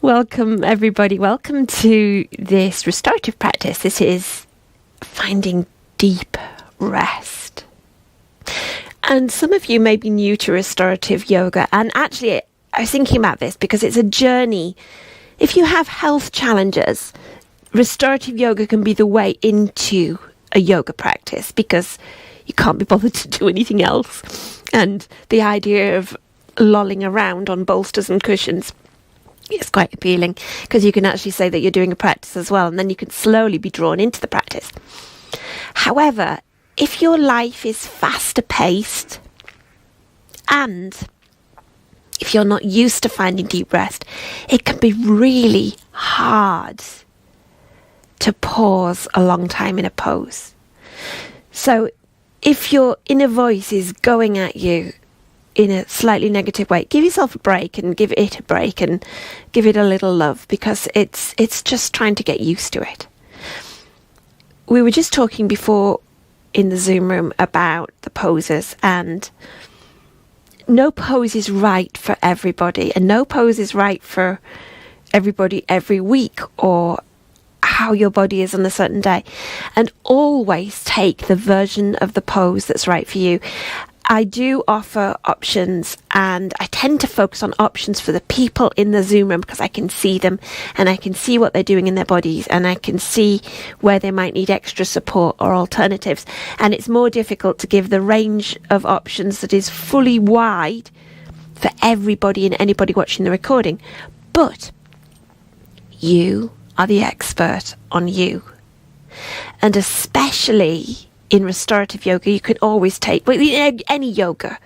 Welcome, everybody. Welcome to this restorative practice. This is finding deep rest. And some of you may be new to restorative yoga. And actually, I was thinking about this because it's a journey. If you have health challenges, restorative yoga can be the way into a yoga practice because you can't be bothered to do anything else. And the idea of lolling around on bolsters and cushions is quite appealing because you can actually say that you're doing a practice as well, and then you can slowly be drawn into the practice. However, if your life is faster paced and if you're not used to finding deep rest, it can be really hard to pause a long time in a pose. So if your inner voice is going at you in a slightly negative way, give yourself a break and give it a break and give it a little love, because it's just trying to get used to it. We were just talking before in the Zoom room about the poses, and no pose is right for everybody, and no pose is right for everybody every week or how your body is on a certain day. And always take the version of the pose that's right for you. I do offer options, and I tend to focus on options for the people in the Zoom room because I can see them and I can see what they're doing in their bodies and I can see where they might need extra support or alternatives. And it's more difficult to give the range of options that is fully wide for everybody and anybody watching the recording. But you are the expert on you. And especially in restorative yoga, you can always take, well, any yoga,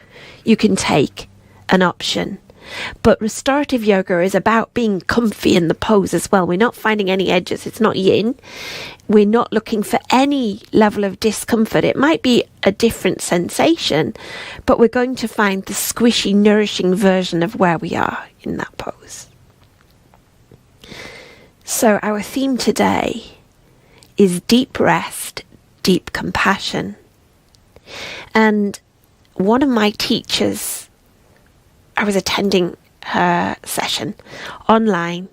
you can take an option. But restorative yoga is about being comfy in the pose as well. We're not finding any edges. It's not yin. We're not looking for any level of discomfort. It might be a different sensation, but we're going to find the squishy, nourishing version of where we are in that pose. So our theme today is deep rest, deep compassion. And one of my teachers, I was attending her session online.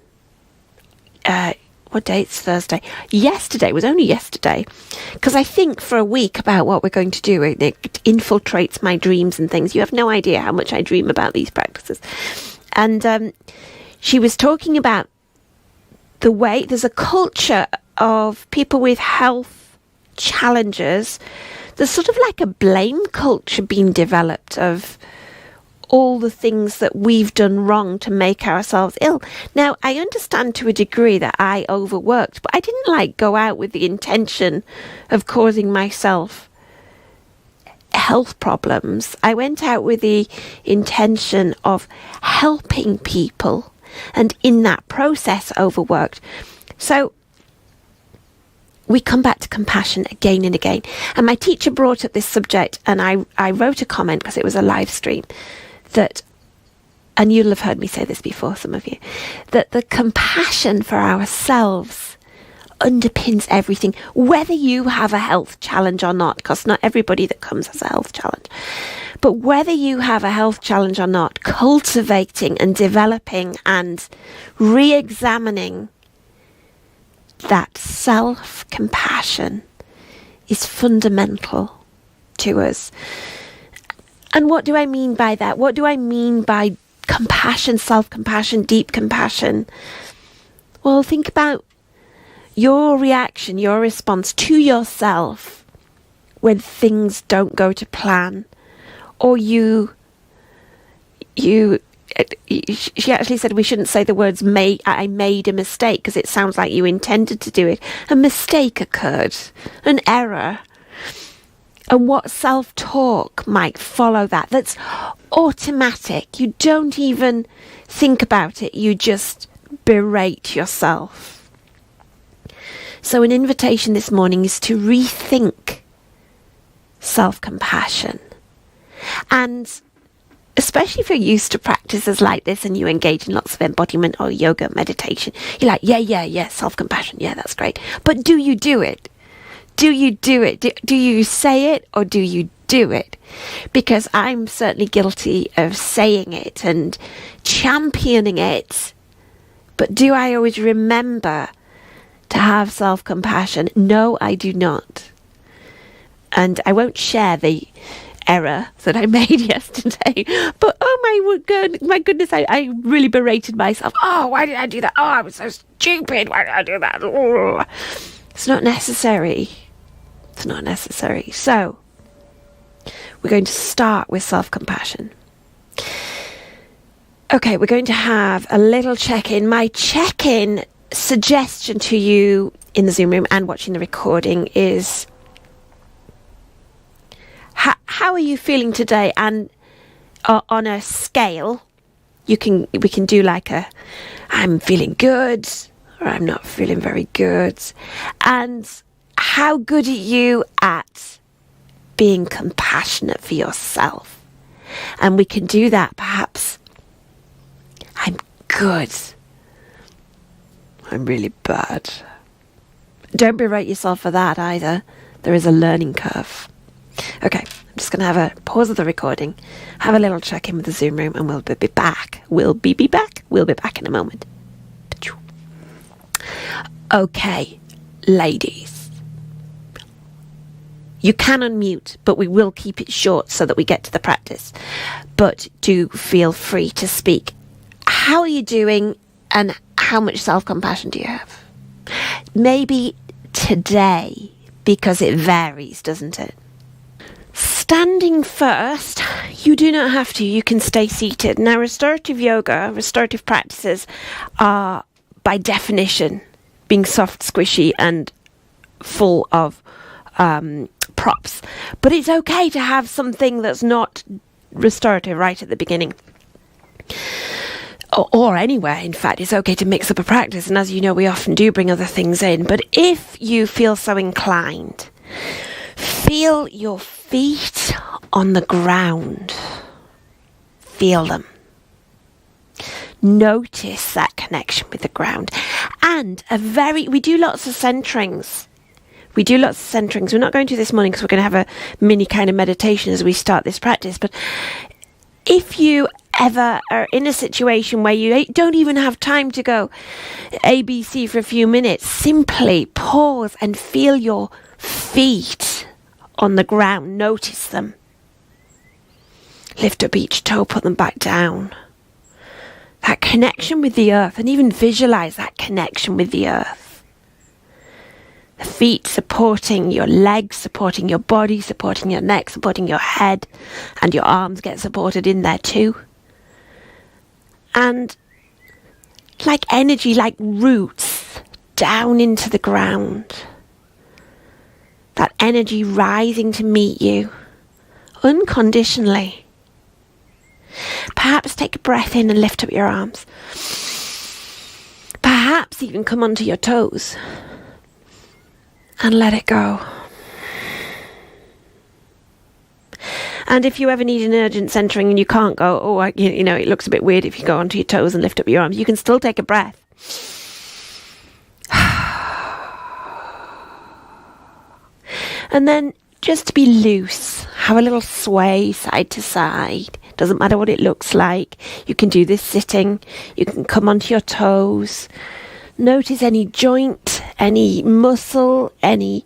What day? It's Thursday. Yesterday, it was only yesterday, because I think for a week about what we're going to do. It infiltrates my dreams and things. You have no idea how much I dream about these practices. And she was talking about the way there's a culture of people with health challenges. There's sort of like a blame culture being developed of all the things that we've done wrong to make ourselves ill. Now, I understand to a degree that I overworked, but I didn't go out with the intention of causing myself health problems. I went out with the intention of helping people, and in that process overworked. So we come back to compassion again and again. And my teacher brought up this subject, and I wrote a comment because it was a live stream that, and you'll have heard me say this before, some of you, that the compassion for ourselves underpins everything, whether you have a health challenge or not, because not everybody that comes has a health challenge. But whether you have a health challenge or not, cultivating and developing and re-examining that self-compassion is fundamental to us. And what do I mean by that? What do I mean by compassion, self-compassion, deep compassion? Well, think about your reaction, your response to yourself when things don't go to plan, or she actually said we shouldn't say the words I made a mistake, because it sounds like you intended to do it. A mistake occurred, an error. And what self-talk might follow that? That's automatic. You don't even think about it. You just berate yourself. So an invitation this morning is to rethink self-compassion. And especially if you're used to practices like this and you engage in lots of embodiment or yoga meditation, you're like, yeah, self-compassion, yeah, that's great. But do you do it? Do you do it? Do you say it, or do you do it? Because I'm certainly guilty of saying it and championing it, But do I always remember to have self-compassion? No, I do not. And I won't share the error that I made yesterday. But oh my goodness, I really berated myself. Oh, why did I do that? Oh, I was so stupid. Why did I do that? Oh. It's not necessary. It's not necessary. So, we're going to start with self-compassion. Okay, we're going to have a little check-in. My check-in suggestion to you in the Zoom room and watching the recording is, how are you feeling today? And on a scale, we can do like I'm feeling good, or I'm not feeling very good. And how good are you at being compassionate for yourself? And we can do that perhaps. I'm good. I'm really bad. Don't berate yourself for that either. There is a learning curve. Okay, I'm just going to have a pause of the recording, have a little check-in with the Zoom room, and we'll be back. We'll be back in a moment. Okay, ladies. You can unmute, but we will keep it short so that we get to the practice. But do feel free to speak. How are you doing, and how much self-compassion do you have? Maybe today, because it varies, doesn't it? Standing first, you do not have to. You can stay seated. Now, restorative yoga, restorative practices are, by definition, being soft, squishy, and full of props. But it's okay to have something that's not restorative right at the beginning. Or anywhere, in fact, it's okay to mix up a practice. And as you know, we often do bring other things in. But if you feel so inclined, feel your feet on the ground. Feel them. Notice that connection with the ground. And we do lots of centrings. We're not going to this morning because we're going to have a mini kind of meditation as we start this practice. But if you ever are in a situation where you don't even have time to go ABC for a few minutes, simply pause and feel your feet on the ground. Notice them. Lift up each toe, put them back down. That connection with the earth, and even visualize that connection with the earth. The feet supporting your legs, supporting your body, supporting your neck, supporting your head, and your arms get supported in there too. And like energy, like roots down into the ground. That energy rising to meet you unconditionally. Perhaps take a breath in and lift up your arms. Perhaps even come onto your toes and let it go. And if you ever need an urgent centering and you can't go, it looks a bit weird if you go onto your toes and lift up your arms, you can still take a breath. And then just be loose. Have a little sway side to side. Doesn't matter what it looks like. You can do this sitting. You can come onto your toes. Notice any joint, any muscle, any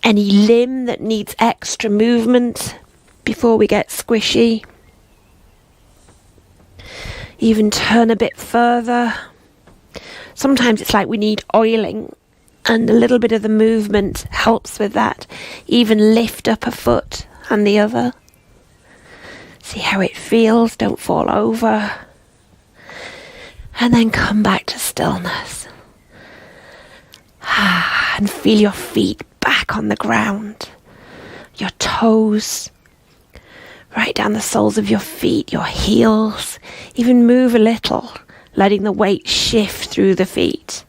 limb that needs extra movement before we get squishy. Even turn a bit further. Sometimes it's like we need oiling, and a little bit of the movement helps with that. Even lift up a foot and the other. See how it feels. Don't fall over. And then come back to stillness. And feel your feet back on the ground. Your toes. Right down the soles of your feet, your heels. Even move a little, letting the weight shift through the feet.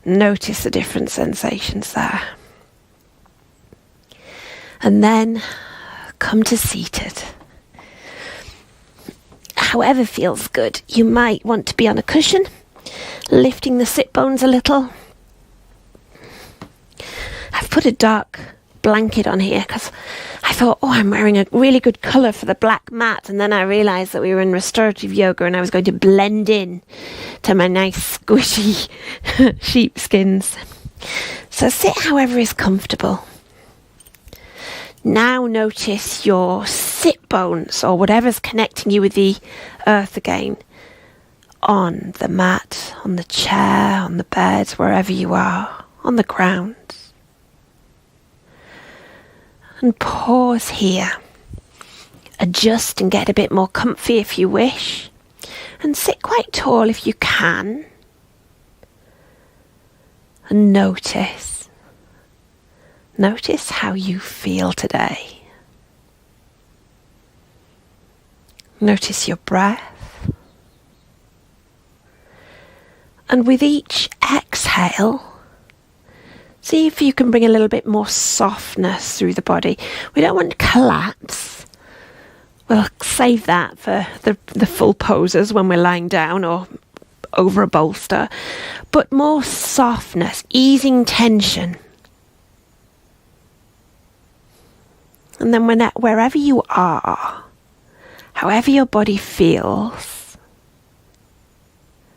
Notice the different sensations there. And then come to seated. However feels good. You might want to be on a cushion, lifting the sit bones a little. I've put a dark blanket on here because I thought, oh, I'm wearing a really good colour for the black mat, and then I realised that we were in restorative yoga and I was going to blend in to my nice squishy sheepskins. So sit however is comfortable. Now notice your sit bones, or whatever's connecting you with the earth again, on the mat, on the chair, on the bed, wherever you are, on the ground. And pause here. Adjust and get a bit more comfy if you wish. And sit quite tall if you can. And notice. Notice how you feel today. Notice your breath. And with each exhale, see if you can bring a little bit more softness through the body. We don't want to collapse. We'll save that for the full poses when we're lying down or over a bolster. But more softness, easing tension. And then wherever you are, however your body feels,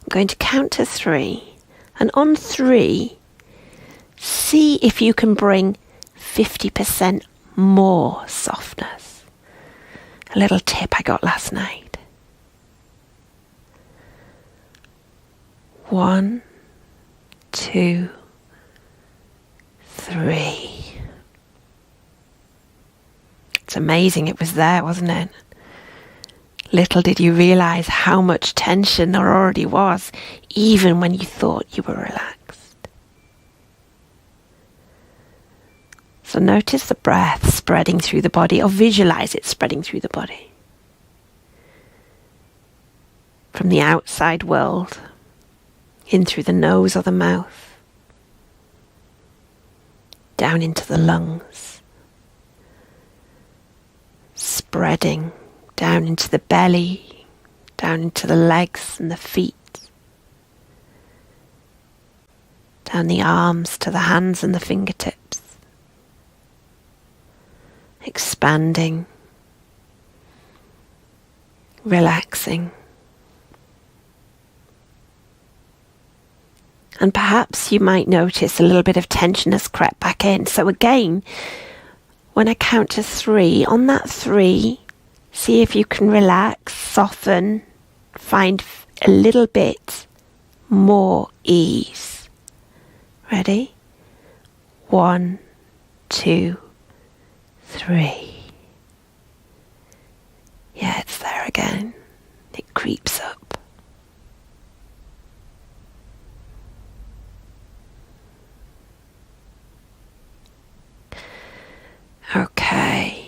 I'm going to count to 3. And on 3, see if you can bring 50% more softness. A little tip I got last night. 1, 2, 3. It's amazing it was there, wasn't it? Little did you realise how much tension there already was, even when you thought you were relaxed. So notice the breath spreading through the body, or visualise it spreading through the body. From the outside world, in through the nose or the mouth, down into the lungs. Spreading down into the belly, down into the legs and the feet, down the arms to the hands and the fingertips, expanding, relaxing. And perhaps you might notice a little bit of tension has crept back in. So again, when I count to 3, on that 3, see if you can relax, soften, find a little bit more ease. Ready? 1, 2, 3. Yeah, it's there again. It creeps up. Okay.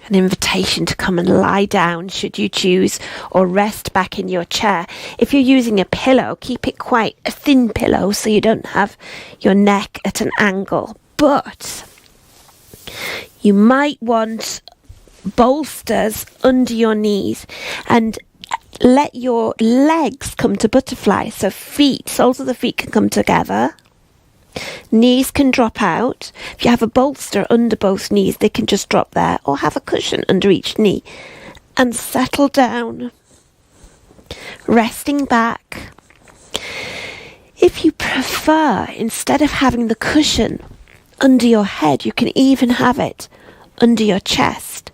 An invitation to come and lie down should you choose, or rest back in your chair. If you're using a pillow, keep it quite a thin pillow so you don't have your neck at an angle. But you might want bolsters under your knees and let your legs come to butterfly. So soles of the feet can come together. Knees can drop out. If you have a bolster under both knees, they can just drop there, or have a cushion under each knee and settle down, resting back. If you prefer, instead of having the cushion under your head, you can even have it under your chest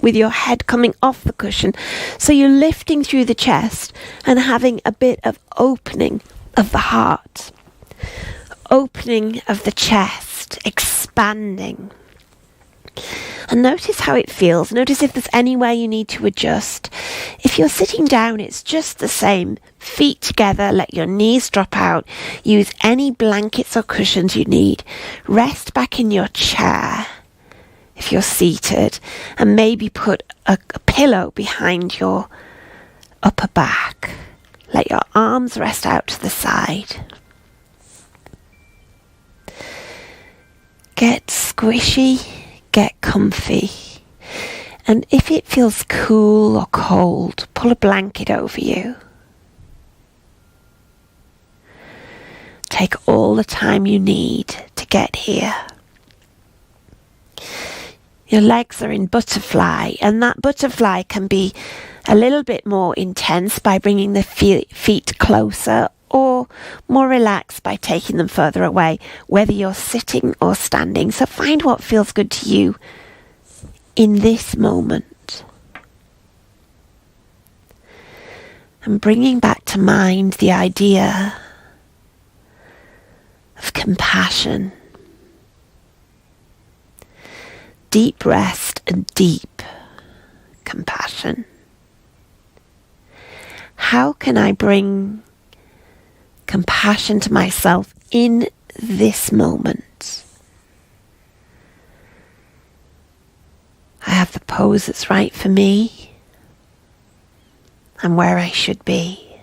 with your head coming off the cushion. So you're lifting through the chest and having a bit of opening of the heart. Opening of the chest, expanding. And notice how it feels. Notice if there's anywhere you need to adjust. If you're sitting down, it's just the same. Feet together, let your knees drop out. Use any blankets or cushions you need. Rest back in your chair if you're seated, and maybe put a pillow behind your upper back. Let your arms rest out to the side. Get squishy, get comfy. And if it feels cool or cold, pull a blanket over you. Take all the time you need to get here. Your legs are in butterfly, and that butterfly can be a little bit more intense by bringing the feet closer, or more relaxed by taking them further away, whether you're sitting or standing. So find what feels good to you in this moment. And bringing back to mind the idea of compassion. Deep rest and deep compassion. How can I bring compassion to myself in this moment? I have the pose that's right for me. I'm where I should be.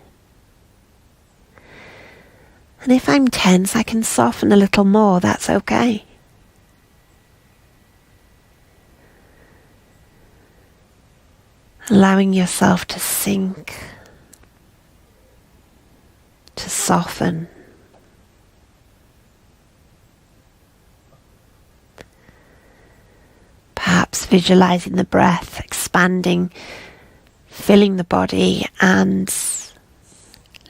And if I'm tense, I can soften a little more. That's okay. Allowing yourself to sink, to soften. Perhaps visualizing the breath expanding, filling the body and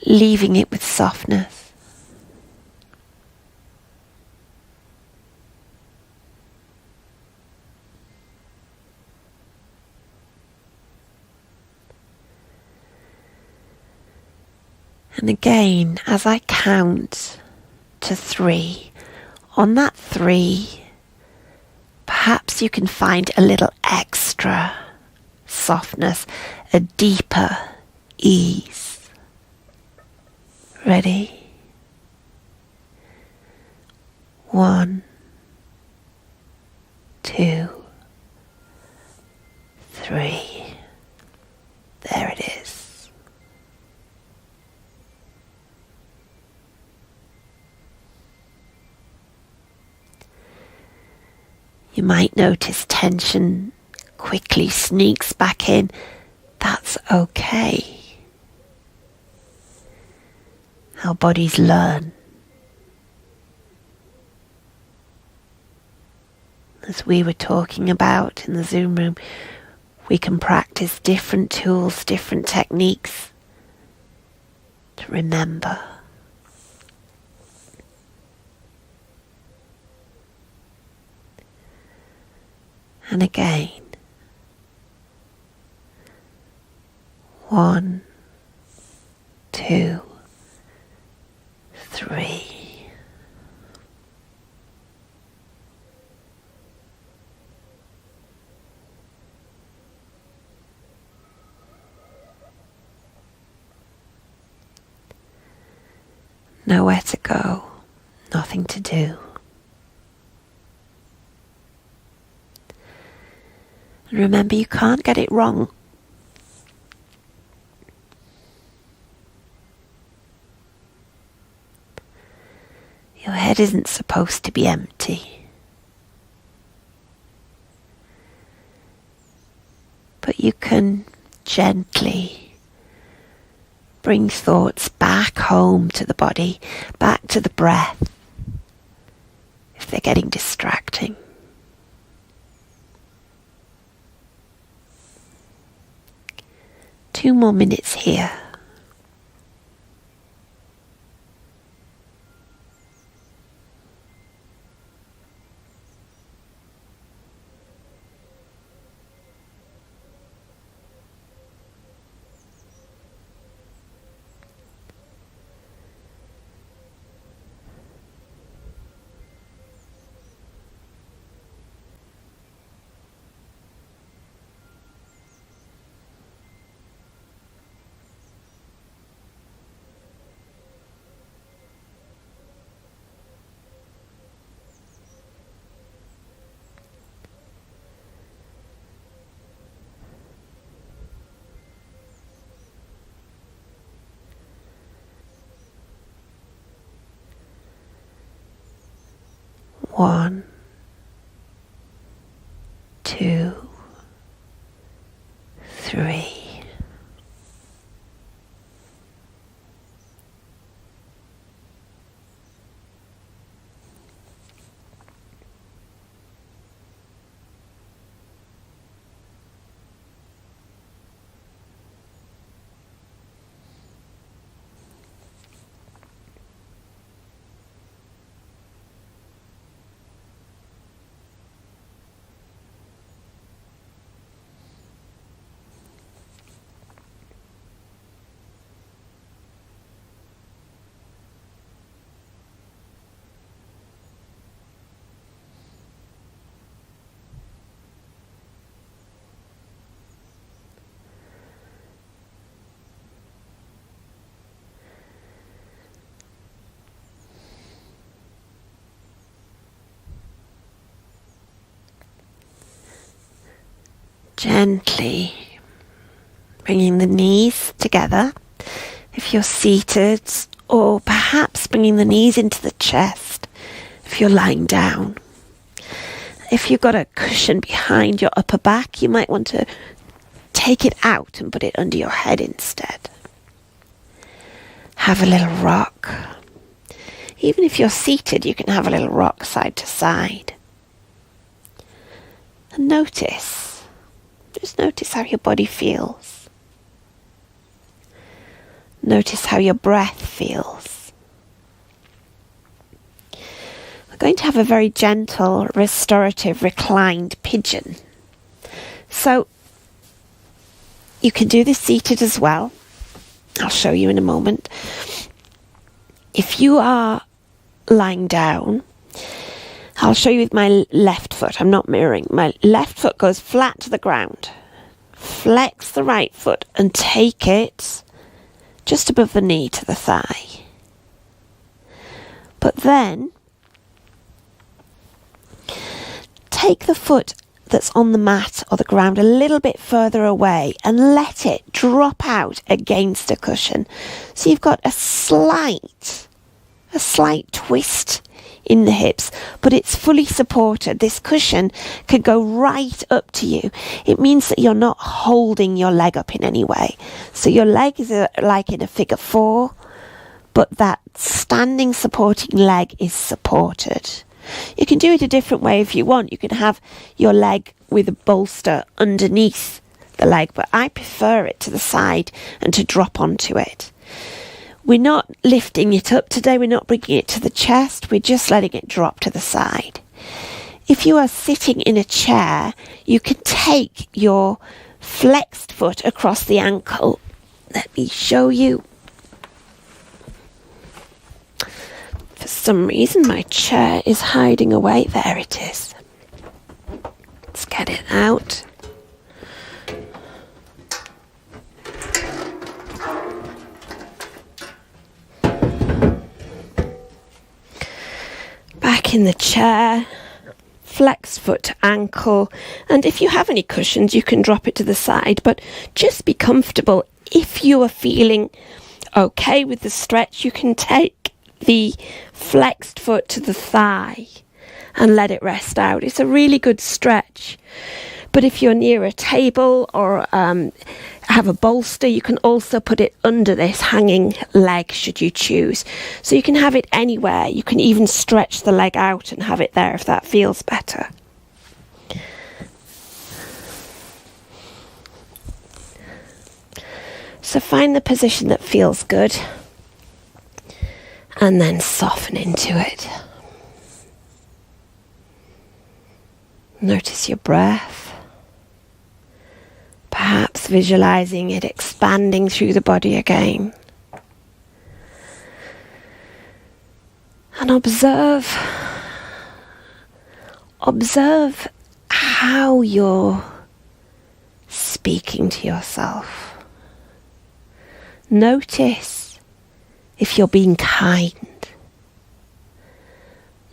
leaving it with softness. And again, as I count to 3, on that 3, perhaps you can find a little extra softness, a deeper ease. Ready? 1, 2, 3. There it is. You might notice tension quickly sneaks back in. That's okay. Our bodies learn. As we were talking about in the Zoom room, we can practice different tools, different techniques to remember. And again, 1, 2, 3. Nowhere to go, nothing to do. And remember, you can't get it wrong. Your head isn't supposed to be empty. But you can gently bring thoughts back home to the body, back to the breath, if they're getting distracting. Two more minutes here. One, 2, 3. Gently bringing the knees together if you're seated, or perhaps bringing the knees into the chest if you're lying down. If you've got a cushion behind your upper back, you might want to take it out and put it under your head instead. Have a little rock. Even if you're seated, you can have a little rock side to side. And just notice how your body feels. Notice how your breath feels. We're going to have a very gentle, restorative, reclined pigeon. So you can do this seated as well. I'll show you in a moment. If you are lying down, I'll show you with my left foot. I'm not mirroring. My left foot goes flat to the ground. Flex the right foot and take it just above the knee to the thigh. But then take the foot that's on the mat or the ground a little bit further away and let it drop out against a cushion. So you've got a slight twist in the hips, but it's fully supported. This cushion could go right up to you. It means that you're not holding your leg up in any way. So your leg is like in a figure 4, but that standing supporting leg is supported. You can do it a different way if you want. You can have your leg with a bolster underneath the leg, but I prefer it to the side and to drop onto it. We're not lifting it up today, we're not bringing it to the chest, we're just letting it drop to the side. If you are sitting in a chair, you can take your flexed foot across the ankle. Let me show you. For some reason my chair is hiding away. There it is. Let's get it out. Back in the chair, flex foot to ankle, and if you have any cushions you can drop it to the side, but just be comfortable. If you are feeling okay with the stretch, you can take the flexed foot to the thigh and let it rest out. It's a really good stretch. But if you're near a table or have a bolster, you can also put it under this hanging leg should you choose. So you can have it anywhere. You can even stretch the leg out and have it there if that feels better. So find the position that feels good and then soften into it. Notice your breath. Perhaps visualizing it expanding through the body again. And observe how you're speaking to yourself. Notice if you're being kind.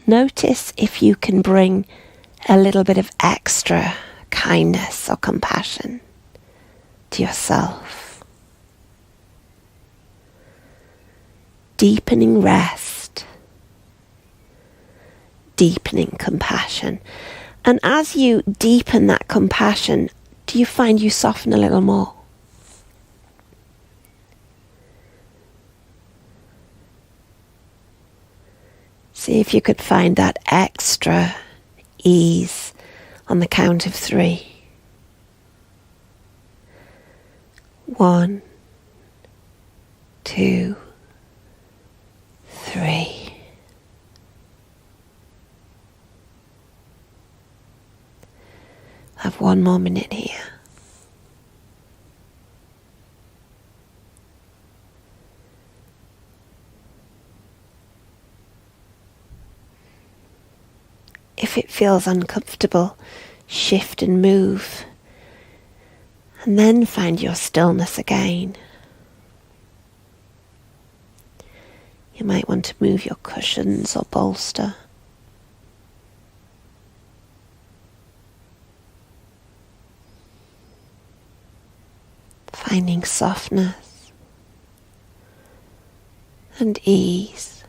Notice if you can bring a little bit of extra kindness or compassion to yourself. Deepening rest, deepening compassion. And as you deepen that compassion, do you find you soften a little more? See if you could find that extra ease on the count of 3. 1, 2, 3. Have one more minute here. If it feels uncomfortable, shift and move. And then find your stillness again. You might want to move your cushions or bolster. finding softness and ease.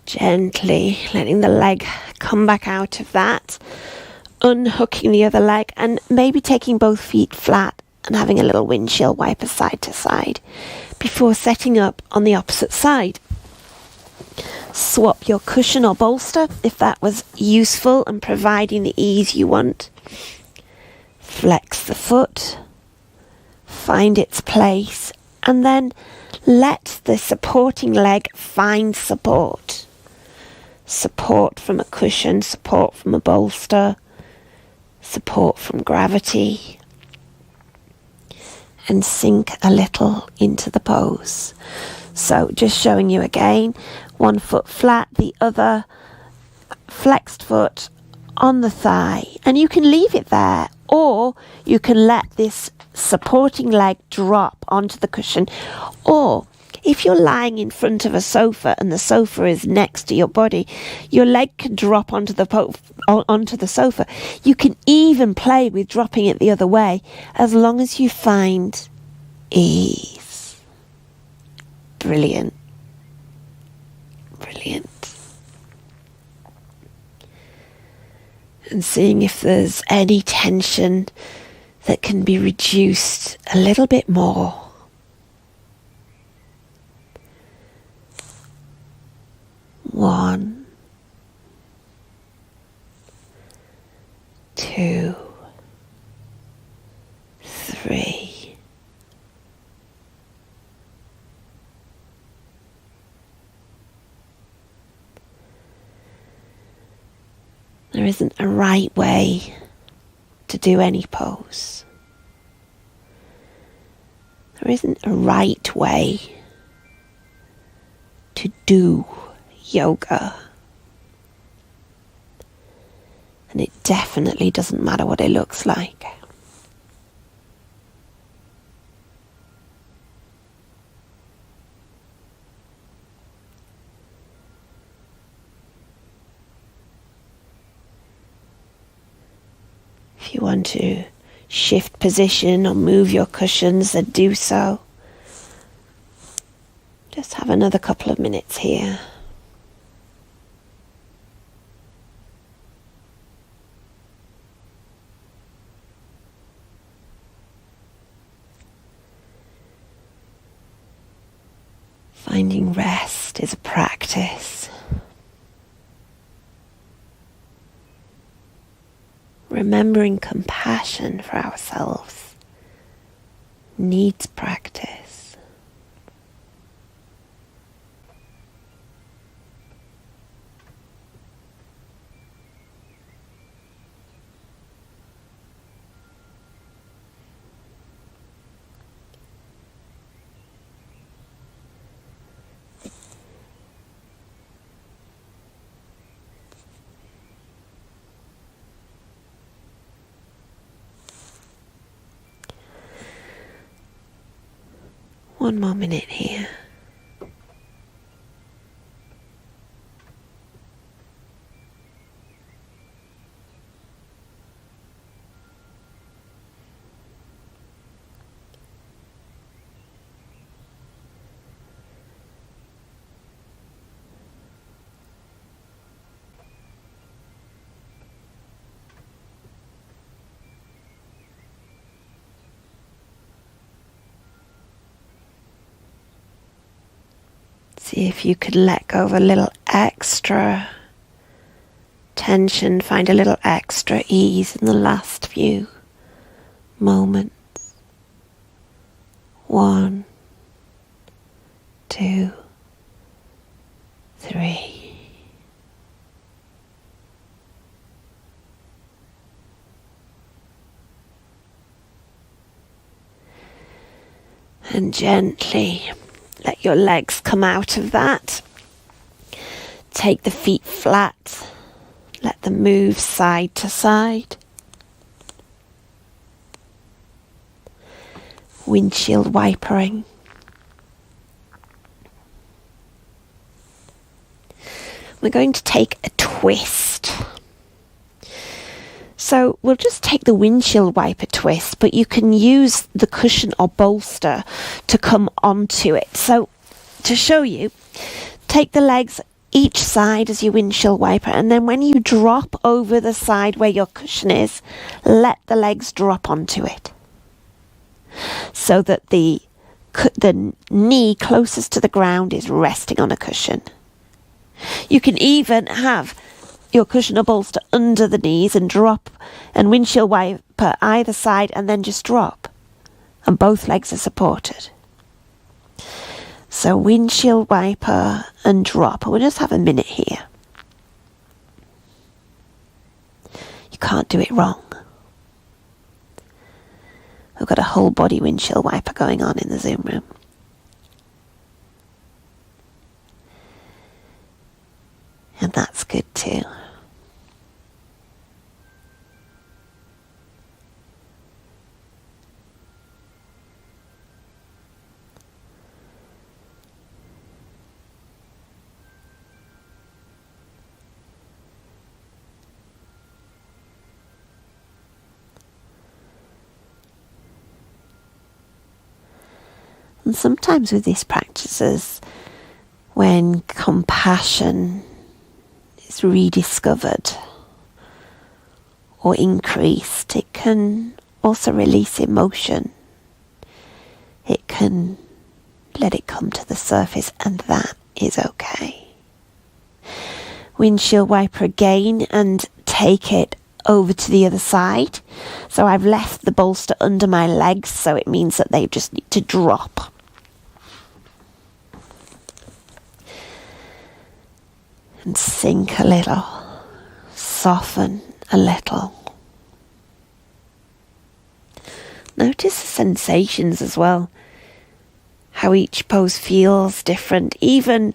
Gently letting the leg come back out of that, unhooking the other leg and maybe taking both feet flat and having a little windshield wiper side to side before setting up on the opposite side. Swap your cushion or bolster if that was useful and providing the ease you want. Flex the foot, find its place, and then let the supporting leg find support. Support from a cushion, support from a bolster, support from gravity, and sink a little into the pose. So just showing you again, one foot flat, the other flexed foot on the thigh, and you can leave it there, or you can let this supporting leg drop onto the cushion, or if you're lying in front of a sofa and the sofa is next to your body, your leg can drop onto the sofa. You can even play with dropping it the other way as long as you find ease. Brilliant. Brilliant. And seeing if there's any tension that can be reduced a little bit more. 1, 2, 3. There isn't a right way to do any pose. There isn't a right way to do yoga. And it definitely doesn't matter what it looks like. If you want to shift position or move your cushions, then do so. Just have another couple of minutes here. Finding rest is a practice. Remembering compassion for ourselves needs practice. One more minute here. See if you could let go of a little extra tension, find a little extra ease in the last few moments. 1, 2, 3. And gently let your legs come out of that. Take the feet flat. Let them move side to side. windshield wipering. We're going to take a twist. So we'll just take the windshield wiper twist, but you can use the cushion or bolster to come onto it. So to show you, take the legs each side as your windshield wiper, and then when you drop over the side where your cushion is, let the legs drop onto it, so that the knee closest to the ground is resting on a cushion. You can even have your cushion or bolster under the knees and drop, and windshield wiper either side, and then just drop, and both legs are supported. So windshield wiper and drop. We'll just have a minute here. You can't do it wrong. We've got a whole body windshield wiper going on in the Zoom room. And that's good too. And sometimes with these practices, when compassion is rediscovered or increased, it can also release emotion. It can let it come to the surface, and that is okay. Windshield wiper again, and take it over to the other side. So I've left the bolster under my legs, so it means that they just need to drop. And sink a little, soften a little. Notice the sensations as well, how each pose feels different, even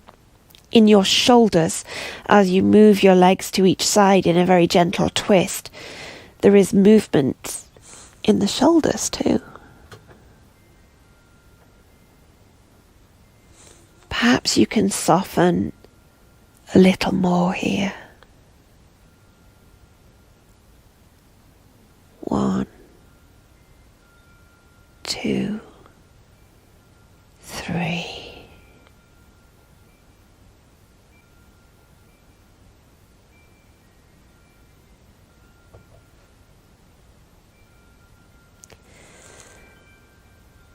in your shoulders as you move your legs to each side in a very gentle twist. There is movement in the shoulders too. Perhaps you can soften a little more here. 1, 2, 3.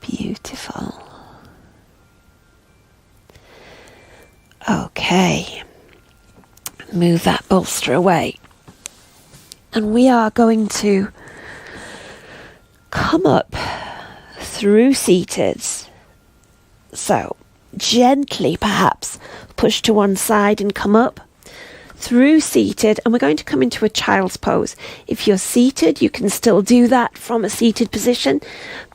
Beautiful. Okay. Move that bolster away. And we are going to come up through seated. So gently perhaps push to one side and come up through seated, and we're going to come into a child's pose. If you're seated, you can still do that from a seated position,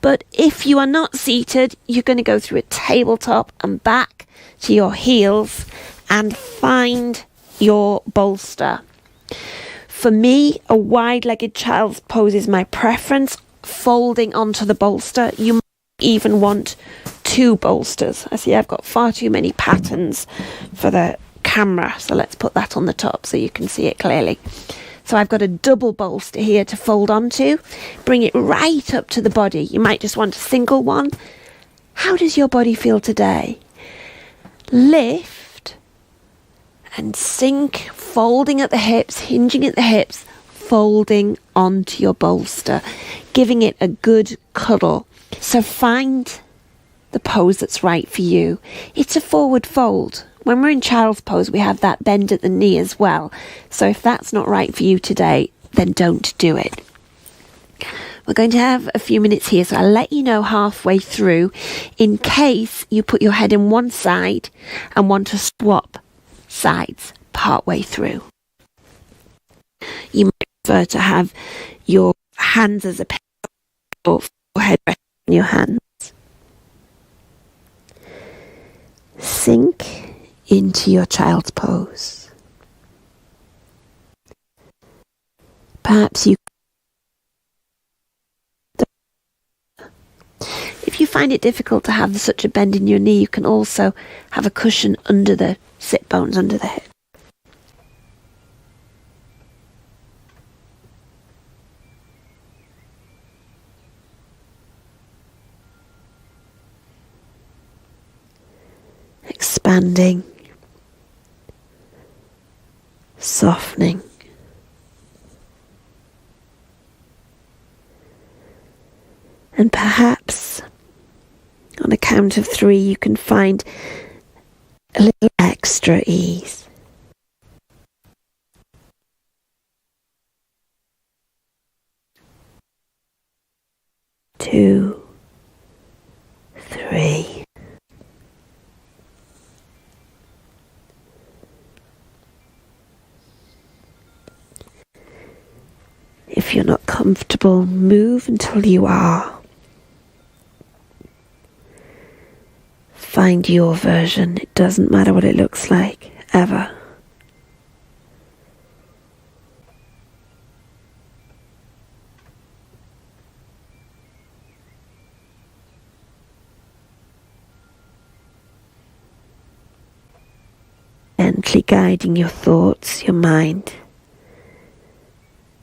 but if you are not seated, you're going to go through a tabletop and back to your heels and find your bolster. For me, a wide-legged child's pose is my preference, folding onto the bolster. You might even want 2 bolsters. I see I've got far too many patterns for the camera, so let's put that on the top so you can see it clearly. So I've got a double bolster here to fold onto. Bring it right up to the body. You might just want a single one. How does your body feel today? Lift and sink, folding at the hips, hinging at the hips, folding onto your bolster, giving it a good cuddle. So find the pose that's right for you. It's a forward fold. When we're in child's pose, we have that bend at the knee as well. So if that's not right for you today, then don't do it. We're going to have a few minutes here, so I'll let you know halfway through in case you put your head in one side and want to swap sides partway through. You might prefer to have your hands as a pillow or forehead resting on your hands. Sink into your child's pose. Perhaps you, if find it difficult to have such a bend in your knee, you can also have a cushion under the sit bones, under the hip. Expanding, softening. And perhaps on a count of 3 you can find a little extra ease. 2, 3. If you're not comfortable, move until you are. Find your version. It doesn't matter what it looks like, ever. Gently guiding your thoughts, your mind,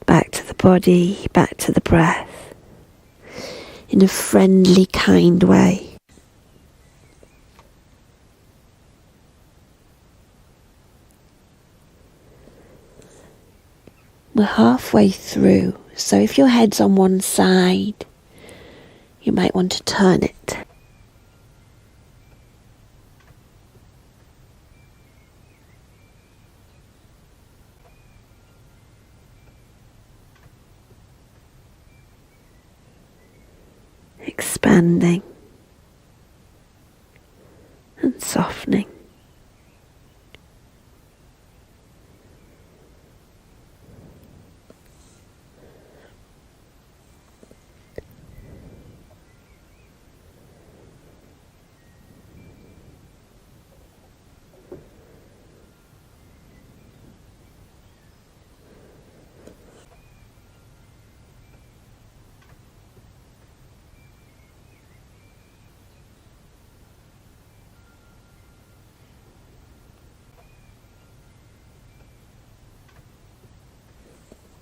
back to the body, back to the breath, in a friendly, kind way. We're halfway through, so if your head's on one side, you might want to turn it. Expanding and softening.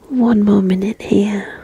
One more minute here.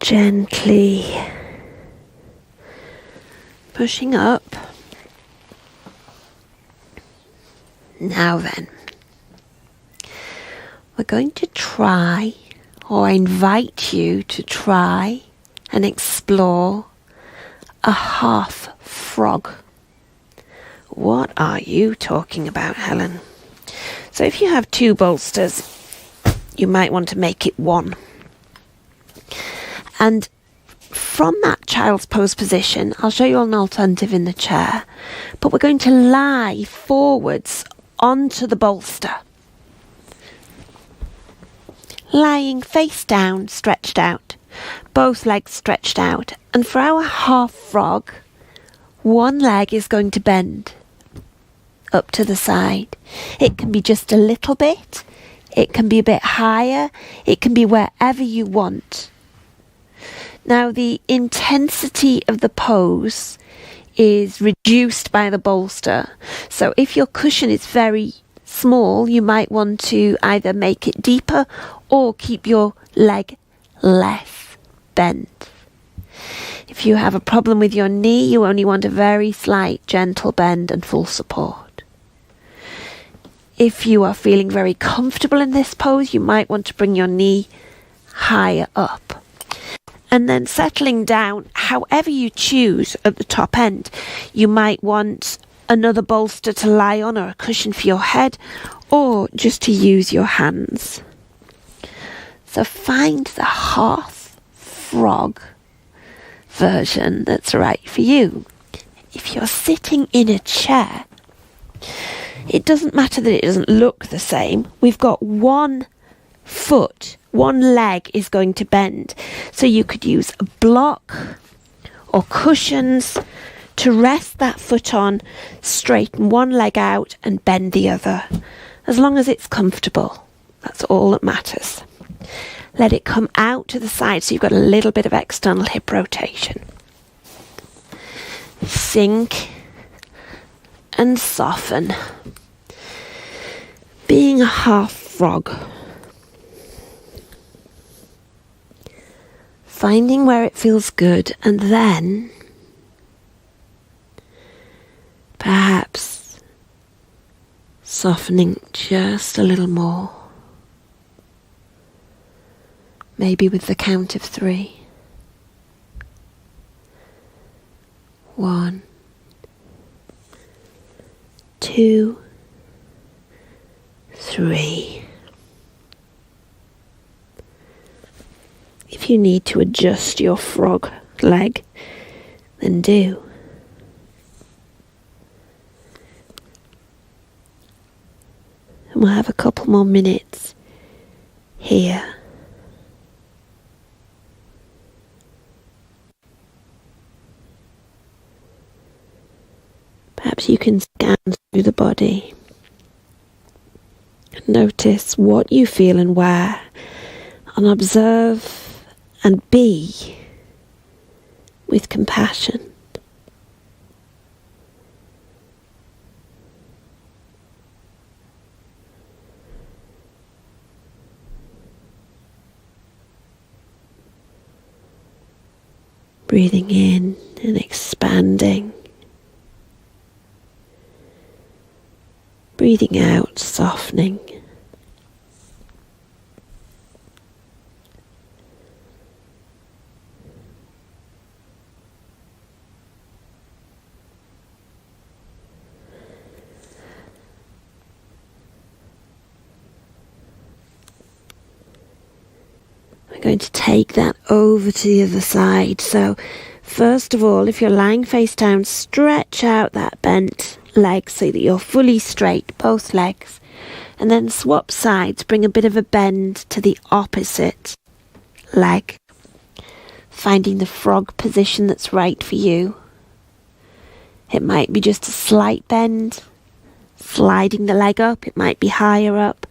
Gently pushing up. Now then, we're going to try, or I invite you to try and explore a half frog. What are you talking about, Helen? So if you have 2 bolsters, you might want to make it 1. And from that child's pose position, I'll show you an alternative in the chair, but we're going to lie forwards onto the bolster. Lying face down, stretched out, both legs stretched out. And for our half frog, one leg is going to bend up to the side. It can be just a little bit, it can be a bit higher, it can be wherever you want. Now the intensity of the pose is reduced by the bolster. So if your cushion is very small, you might want to either make it deeper or keep your leg less bent. If you have a problem with your knee, you only want a very slight, gentle bend and full support. if you are feeling very comfortable in this pose, you might want to bring your knee higher up. And then settling down, however you choose at the top end, you might want another bolster to lie on or a cushion for your head, or just to use your hands. So find the half frog version that's right for you. If you're sitting in a chair, it doesn't matter that it doesn't look the same. We've got one foot, one leg is going to bend. So you could use a block or cushions to rest that foot on, straighten one leg out and bend the other. As long as it's comfortable, that's all that matters. Let it come out to the side so you've got a little bit of external hip rotation. Sink and soften. Being a half frog. Finding where it feels good, and then perhaps softening just a little more. Maybe with the count of 3. 1, 2, 3. If you need to adjust your frog leg, then do. And we'll have a couple more minutes here. Perhaps you can scan through the body and notice what you feel and where, and observe and be with compassion. Breathing in and expanding. Breathing out, softening. We're going to take that over to the other side. So first of all, if you're lying face down, stretch out that bent leg so that you're fully straight, both legs. And then swap sides, bring a bit of a bend to the opposite leg. Finding the frog position that's right for you. It might be just a slight bend, sliding the leg up, it might be higher up.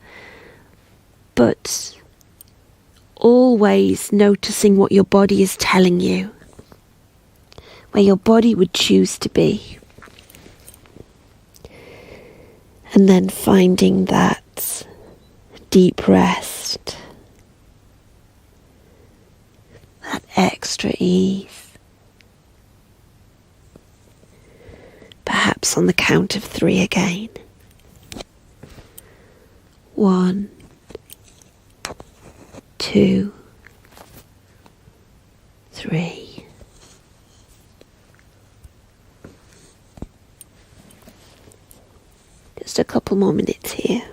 But always noticing what your body is telling you, where your body would choose to be. And then finding that deep rest, that extra ease. Perhaps on the count of 3 again. 1, 2, 3. Just a couple more minutes here.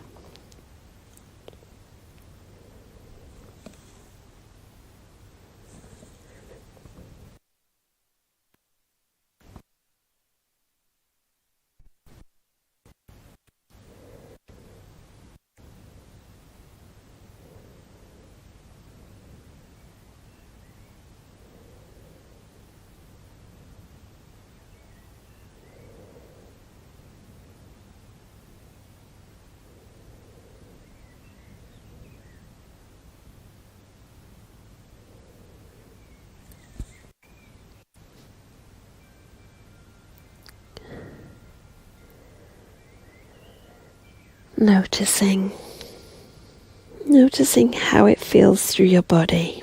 Noticing how it feels through your body.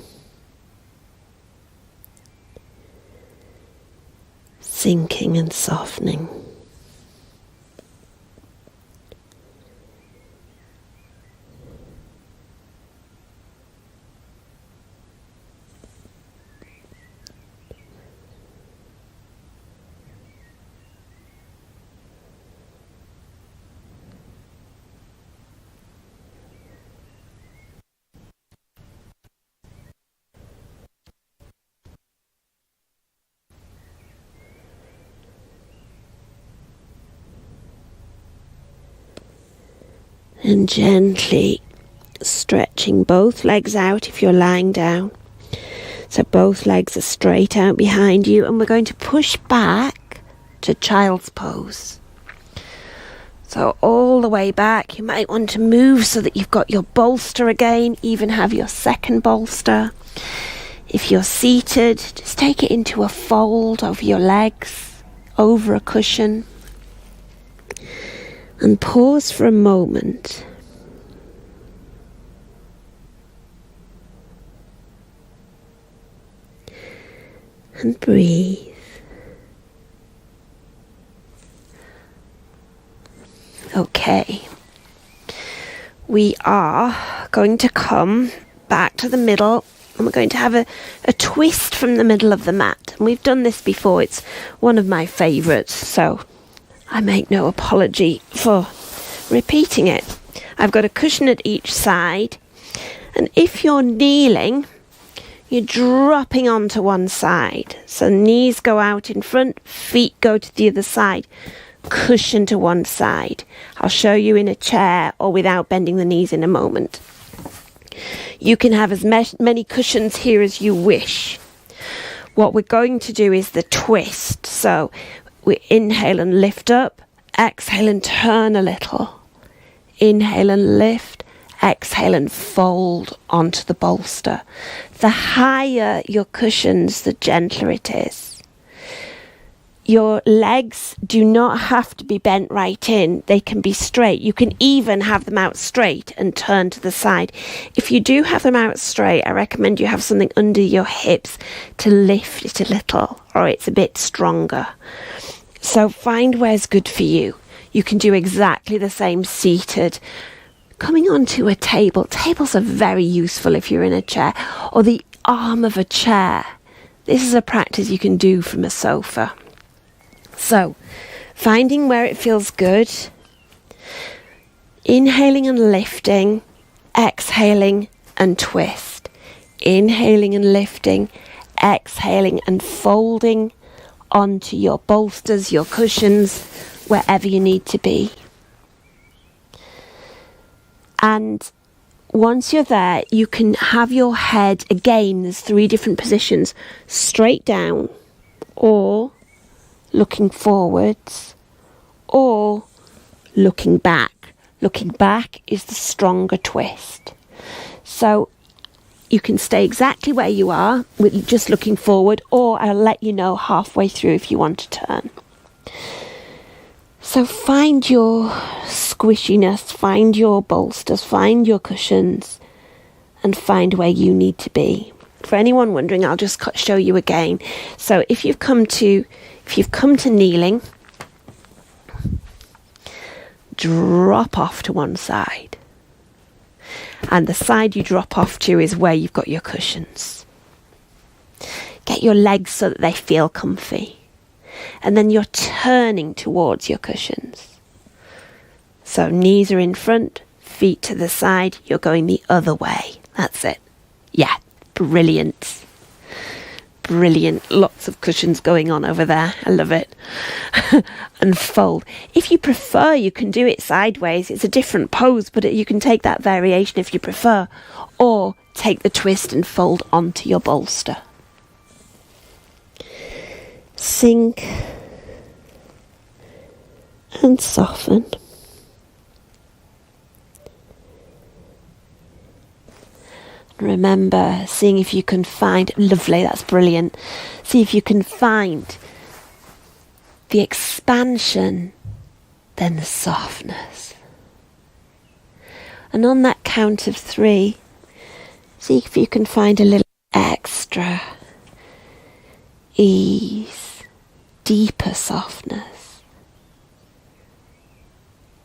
Sinking and softening. And gently stretching both legs out if you're lying down. So both legs are straight out behind you, and we're going to push back to child's pose. So all the way back. You might want to move so that you've got your bolster again, even have your second bolster. If you're seated, just take it into a fold over your legs, over a cushion, and pause for a moment. And breathe. Okay. We are going to come back to the middle, and we're going to have a twist from the middle of the mat. And we've done this before. It's one of my favourites, so I make no apology for repeating it. I've got a cushion at each side, and if you're kneeling, you're dropping onto one side. So knees go out in front, feet go to the other side, cushion to one side. I'll show you in a chair or without bending the knees in a moment. You can have as many cushions here as you wish. What we're going to do is the twist. So we inhale and lift up, exhale and turn a little. Inhale and lift, exhale and fold onto the bolster. The higher your cushions, the gentler it is. Your legs do not have to be bent right in. They can be straight. You can even have them out straight and turn to the side. If you do have them out straight, I recommend you have something under your hips to lift it a little, or it's a bit stronger. So find where's good for you. You can do exactly the same seated. Coming onto a table. Tables are very useful if you're in a chair, or the arm of a chair. This is a practice you can do from a sofa. So, finding where it feels good, inhaling and lifting, exhaling and twist, inhaling and lifting, exhaling and folding onto your bolsters, your cushions, wherever you need to be. And once you're there, you can have your head, again, there's 3 different positions, straight down, or looking forwards, or looking back. Looking back is the stronger twist. So you can stay exactly where you are with just looking forward, or I'll let you know halfway through if you want to turn. So find your squishiness, find your bolsters, find your cushions, and find where you need to be. For anyone wondering, I'll just show you again. So if you've come to kneeling, drop off to one side. And the side you drop off to is where you've got your cushions. Get your legs so that they feel comfy. And then you're turning towards your cushions. So knees are in front, feet to the side, you're going the other way. That's it. Yeah, brilliant. Brilliant. Lots of cushions going on over there. I love it. And fold. If you prefer, you can do it sideways. It's a different pose, but you can take that variation if you prefer. Or take the twist and fold onto your bolster. Sink and soften. Remember, seeing if you can find, lovely, that's brilliant. See if you can find the expansion, then the softness. And on that count of 3, see if you can find a little extra ease, deeper softness.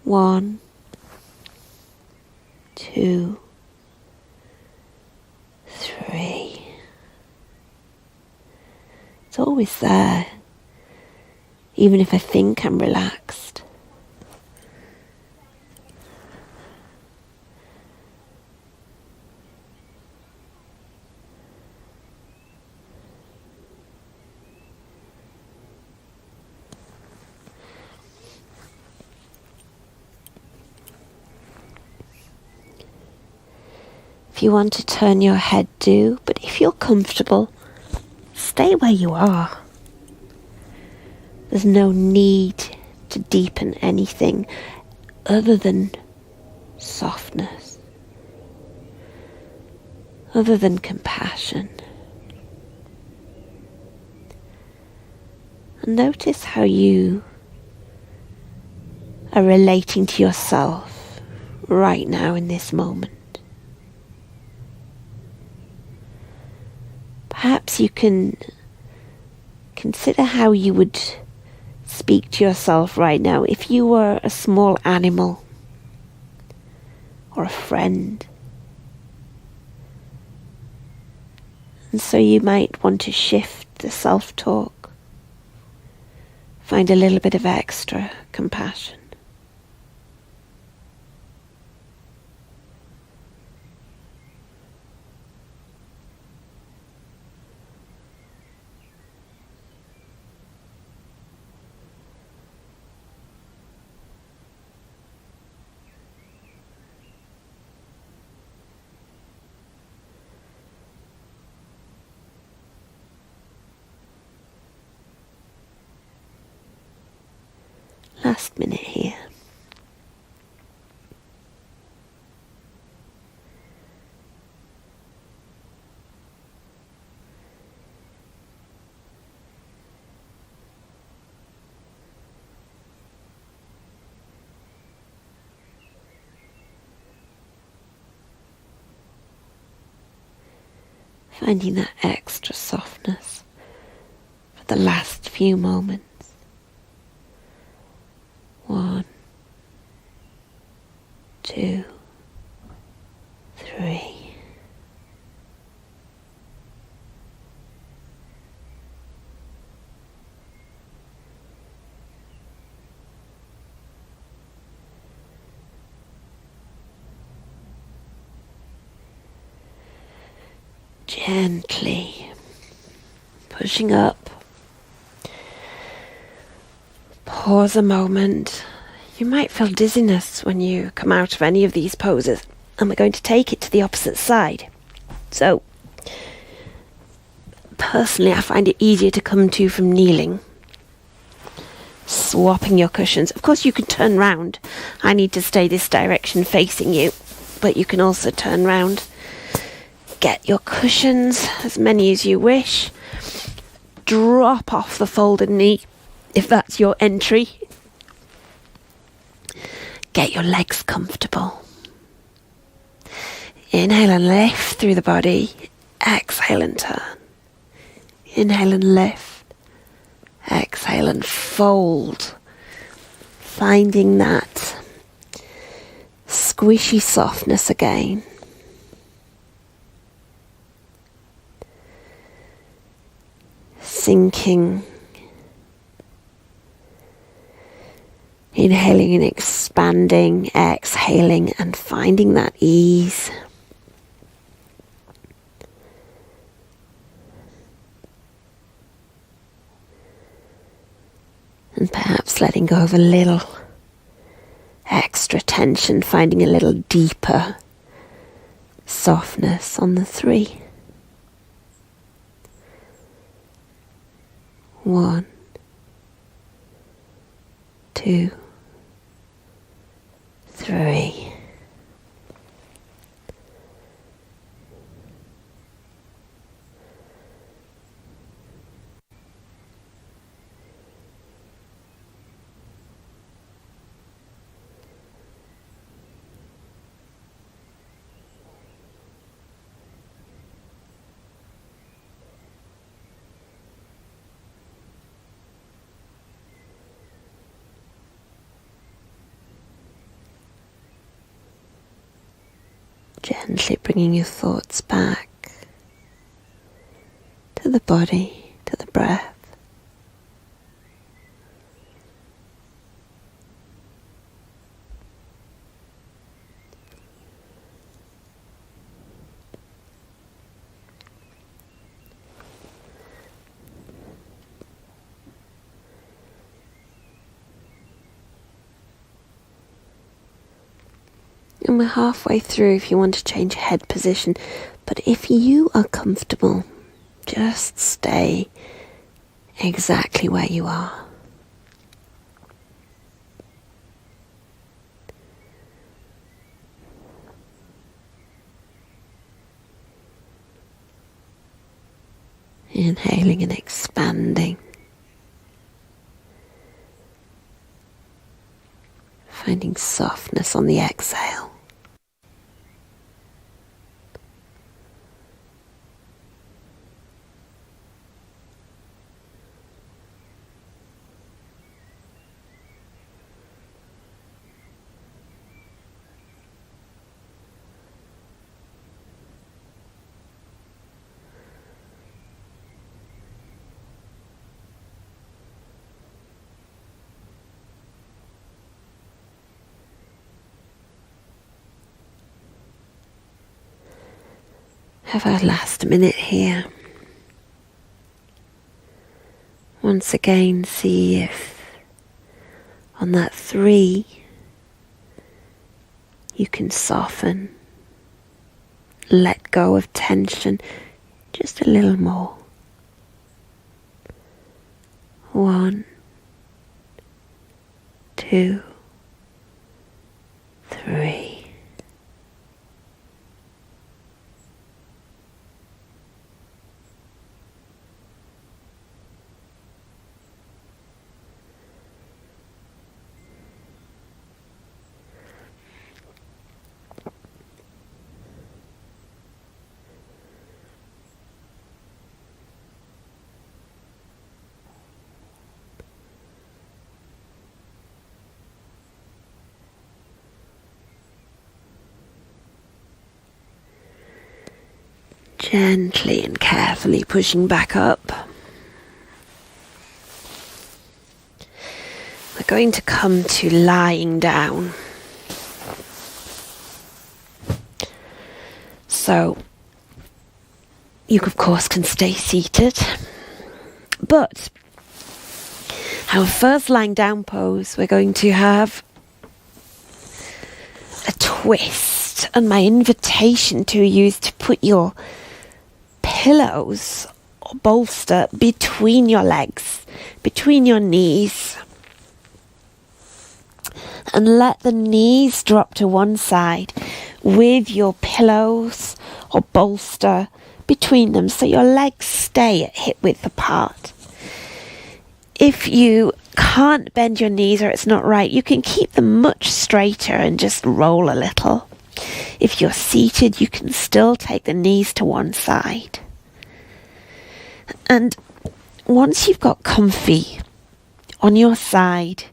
1, 2, 3. It's always there, even if I think I'm relaxed. If you want to turn your head, do, but if you're comfortable, stay where you are. There's no need to deepen anything other than softness, other than compassion. And notice how you are relating to yourself right now in this moment. Perhaps you can consider how you would speak to yourself right now if you were a small animal or a friend. And so you might want to shift the self-talk, find a little bit of extra compassion. Last minute here. Finding that extra softness for the last few moments. 1, 2, 3. Gently pushing up. Pause a moment. You might feel dizziness when you come out of any of these poses, and we're going to take it to the opposite side. So, personally, I find it easier to come to from kneeling, swapping your cushions. Of course, you can turn round. I need to stay this direction facing you, but you can also turn round. Get your cushions, as many as you wish. Drop off the folded knee, if that's your entry. Get your legs comfortable. Inhale and lift through the body. Exhale and turn. Inhale and lift. Exhale and fold. Finding that squishy softness again. Sinking. Inhaling and expanding, exhaling and finding that ease. And perhaps letting go of a little extra tension, finding a little deeper softness on the 3. 1, 2, 3. Gently bringing your thoughts back to the body, to the breath. And we're halfway through if you want to change head position. But if you are comfortable, just stay exactly where you are. Inhaling and expanding. Finding softness on the exhale. Have our last minute here. Once again, see if on that 3 you can soften, let go of tension just a little more. 1, 2, 3. Gently and carefully pushing back up. We're going to come to lying down. So, you of course can stay seated, but our first lying down pose, we're going to have a twist, and my invitation to you is to put your pillows or bolster between your legs, between your knees, and let the knees drop to one side with your pillows or bolster between them, so your legs stay at hip width apart. If you can't bend your knees or it's not right, you can keep them much straighter and just roll a little. If you're seated, you can still take the knees to one side. And once you've got comfy on your side,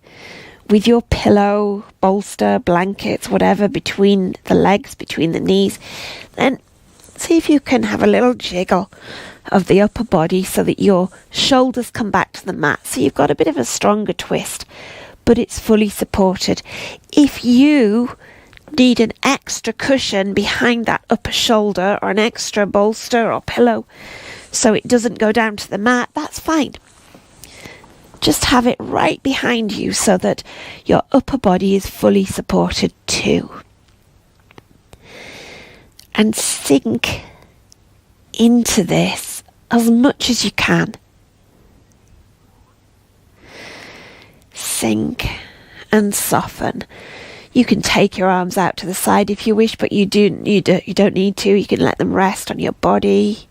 with your pillow, bolster, blankets, whatever, between the legs, between the knees, then see if you can have a little jiggle of the upper body so that your shoulders come back to the mat. So you've got a bit of a stronger twist, but it's fully supported. If you need an extra cushion behind that upper shoulder, or an extra bolster or pillow so it doesn't go down to the mat, that's fine. Just have it right behind you so that your upper body is fully supported too. And sink into this as much as you can. Sink and soften. You can take your arms out to the side if you wish, but you don't need to. You can let them rest on your body.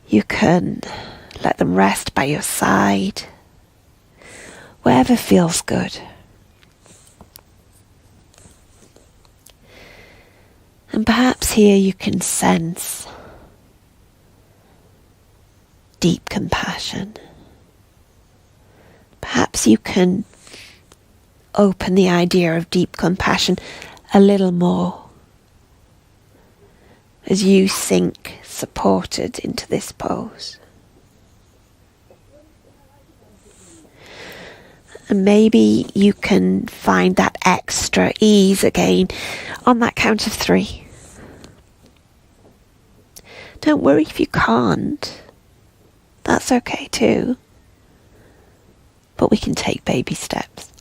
You can let them rest by your side. Wherever feels good. And perhaps here you can sense deep compassion. Perhaps you can open the idea of deep compassion a little more as you sink supported into this pose. And maybe you can find that extra ease again on that count of 3. Don't worry if you can't. That's okay too. But we can take baby steps.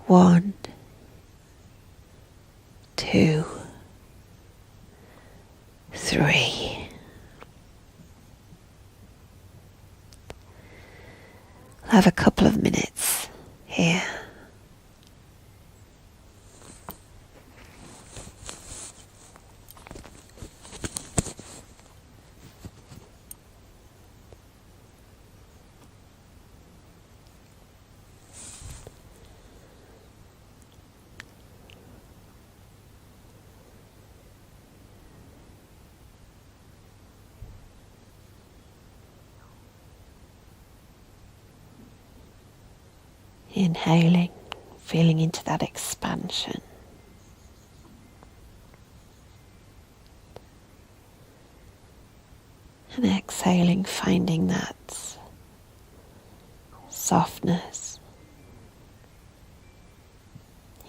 1, 2, 3. I'll have a couple of minutes here. Inhaling, feeling into that expansion. And exhaling, finding that softness,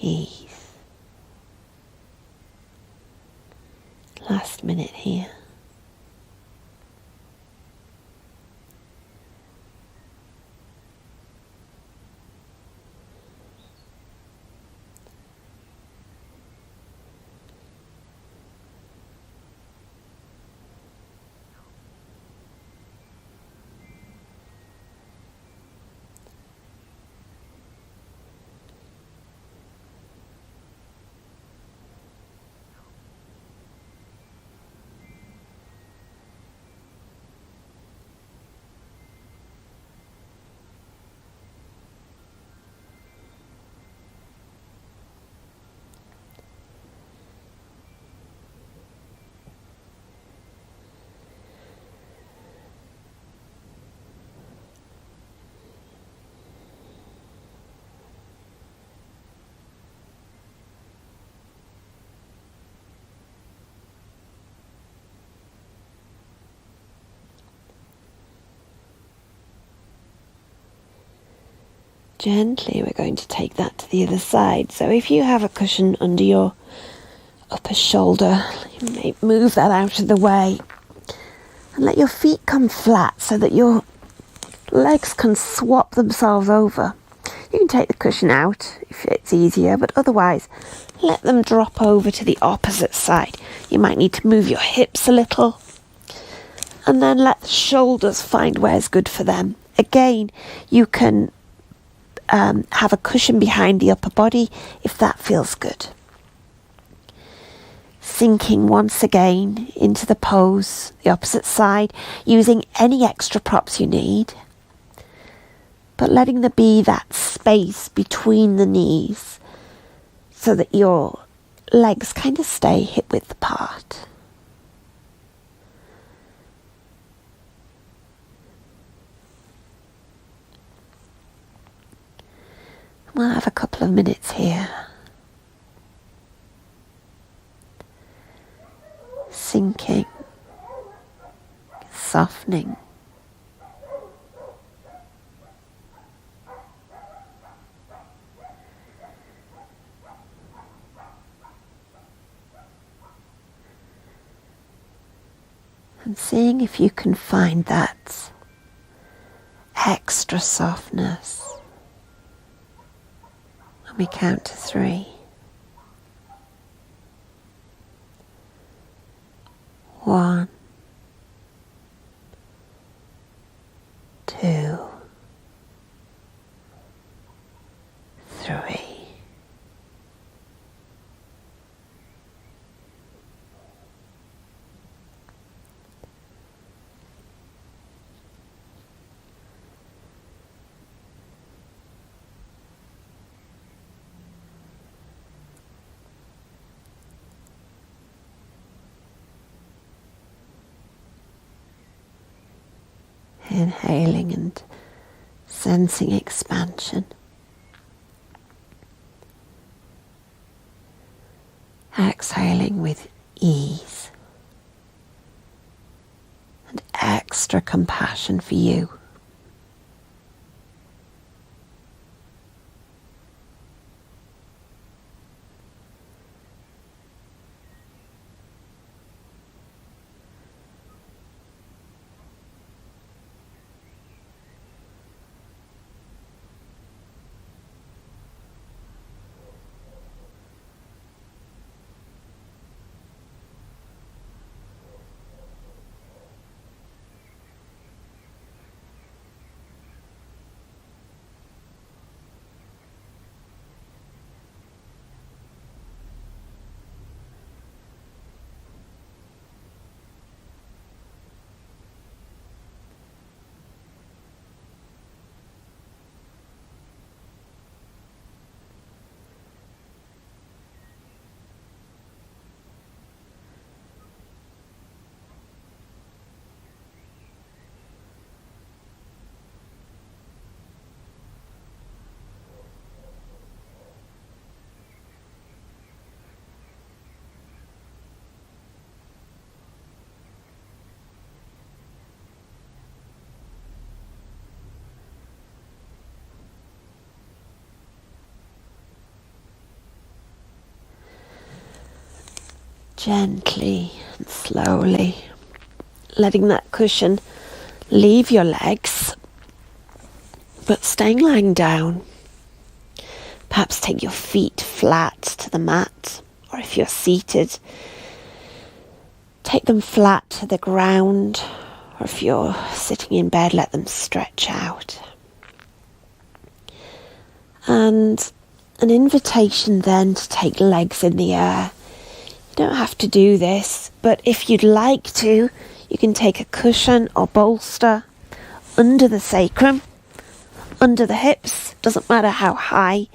ease. Last minute here. Gently we're going to take that to the other side. So if you have a cushion under your upper shoulder, you may move that out of the way and let your feet come flat so that your legs can swap themselves over. You can take the cushion out if it's easier, but otherwise let them drop over to the opposite side. You might need to move your hips a little and then let the shoulders find where's good for them. Again, you can have a cushion behind the upper body if that feels good. Sinking once again into the pose, the opposite side, using any extra props you need, but letting there be that space between the knees so that your legs kind of stay hip width apart. We'll have a couple of minutes here. Sinking, softening. And seeing if you can find that extra softness. When we count to 3. 1, 2, 3. Inhaling and sensing expansion. Exhaling with ease and extra compassion for you. Gently and slowly letting that cushion leave your legs, but staying lying down. Perhaps take your feet flat to the mat, or if you're seated, take them flat to the ground, or if you're sitting in bed, let them stretch out. And an invitation then to take legs in the air. You don't have to do this, but if you'd like to, you can take a cushion or bolster under the sacrum, under the hips, doesn't matter how high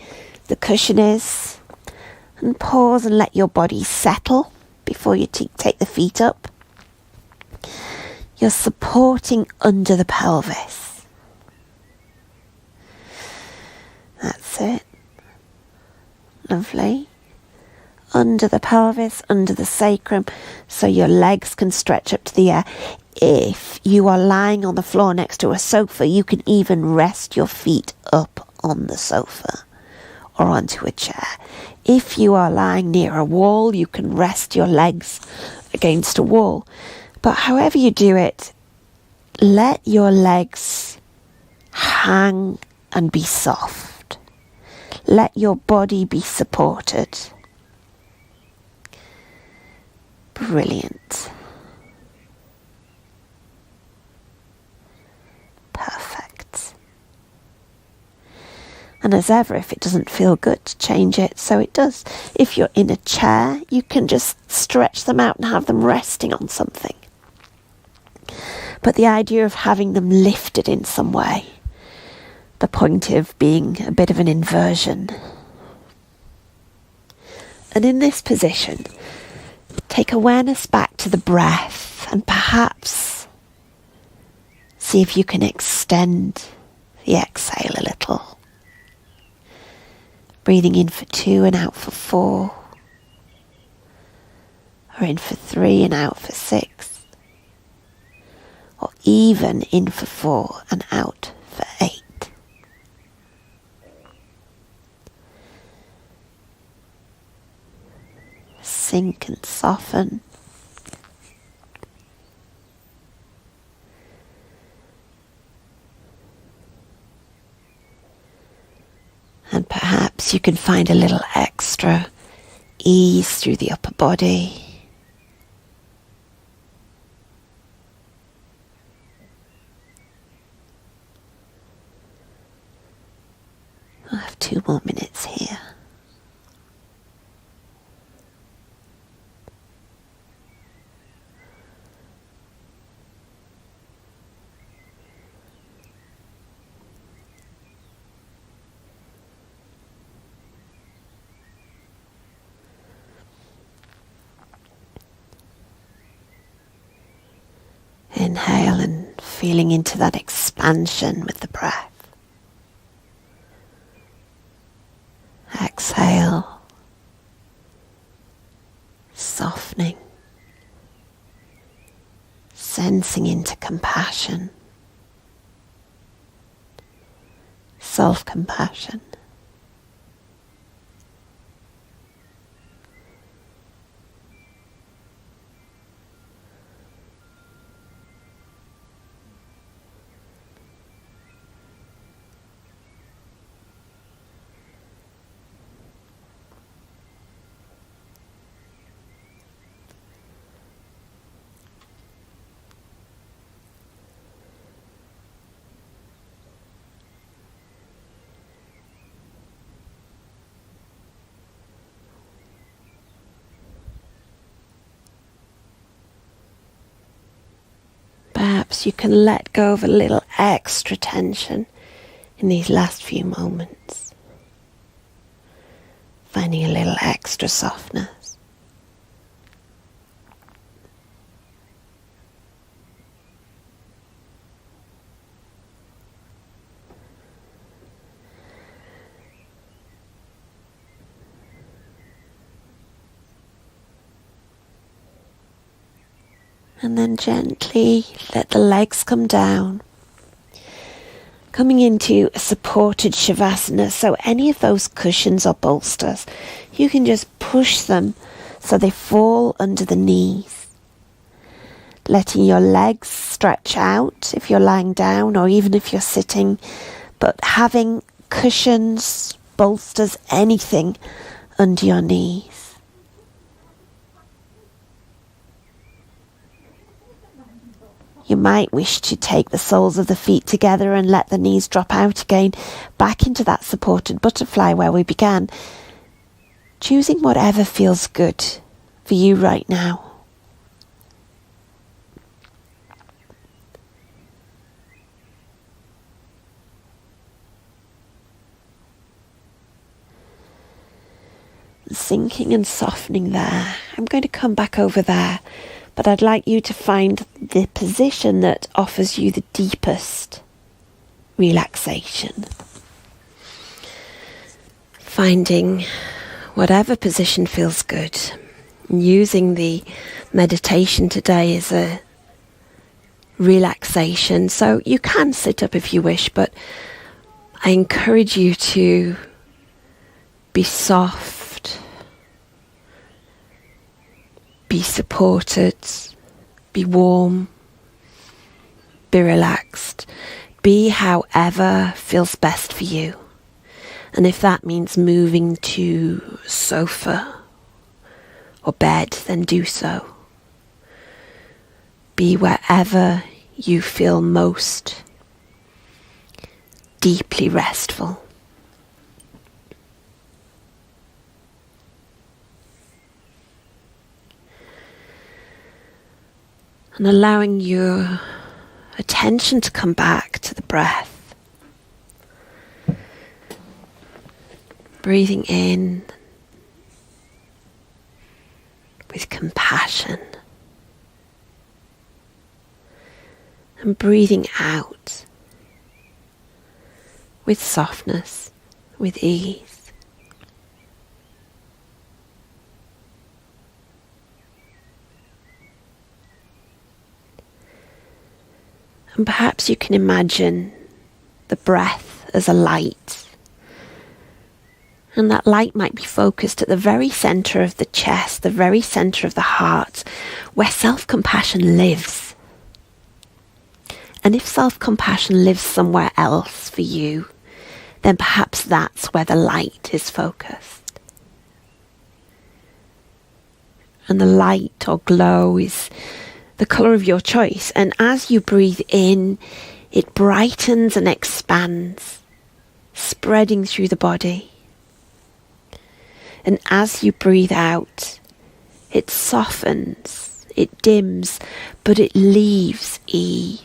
the cushion is, and pause and let your body settle before you take the feet up. You're supporting under the pelvis. That's it. Lovely. Under the pelvis, under the sacrum, so your legs can stretch up to the air. If you are lying on the floor next to a sofa, you can even rest your feet up on the sofa or onto a chair. If you are lying near a wall, you can rest your legs against a wall. But however you do it, let your legs hang and be soft. Let your body be supported. Brilliant. Perfect. And as ever, if it doesn't feel good, change it so it does. If you're in a chair, you can just stretch them out and have them resting on something. But the idea of having them lifted in some way, the point of being a bit of an inversion. And in this position, take awareness back to the breath and perhaps see if you can extend the exhale a little. Breathing in for 2 and out for 4. Or in for 3 and out for 6. Or even in for 4 and out for 8. Sink and soften. And perhaps you can find a little extra ease through the upper body. I'll have 2 more minutes here. Inhale and feeling into that expansion with the breath. Exhale, softening, sensing into compassion, self-compassion. Perhaps you can let go of a little extra tension in these last few moments, finding a little extra softness. And then gently let the legs come down, coming into a supported Shavasana. So any of those cushions or bolsters, you can just push them so they fall under the knees. Letting your legs stretch out if you're lying down or even if you're sitting, but having cushions, bolsters, anything under your knees. You might wish to take the soles of the feet together and let the knees drop out again, back into that supported butterfly where we began, choosing whatever feels good for you right now. Sinking and softening there. I'm going to come back over there, but I'd like you to find the position that offers you the deepest relaxation. Finding whatever position feels good. Using the meditation today as a relaxation, so you can sit up if you wish, but I encourage you to be soft, be supported, be warm, be relaxed, be however feels best for you. And if that means moving to sofa or bed, then do so. Be wherever you feel most deeply restful. And allowing your attention to come back to the breath. Breathing in with compassion. And breathing out with softness, with ease. And perhaps you can imagine the breath as a light. And that light might be focused at the very centre of the chest, the very centre of the heart, where self-compassion lives. And if self-compassion lives somewhere else for you, then perhaps that's where the light is focused. And the light or glow is the colour of your choice. And as you breathe in, it brightens and expands, spreading through the body. And as you breathe out, it softens, it dims, but it leaves ease.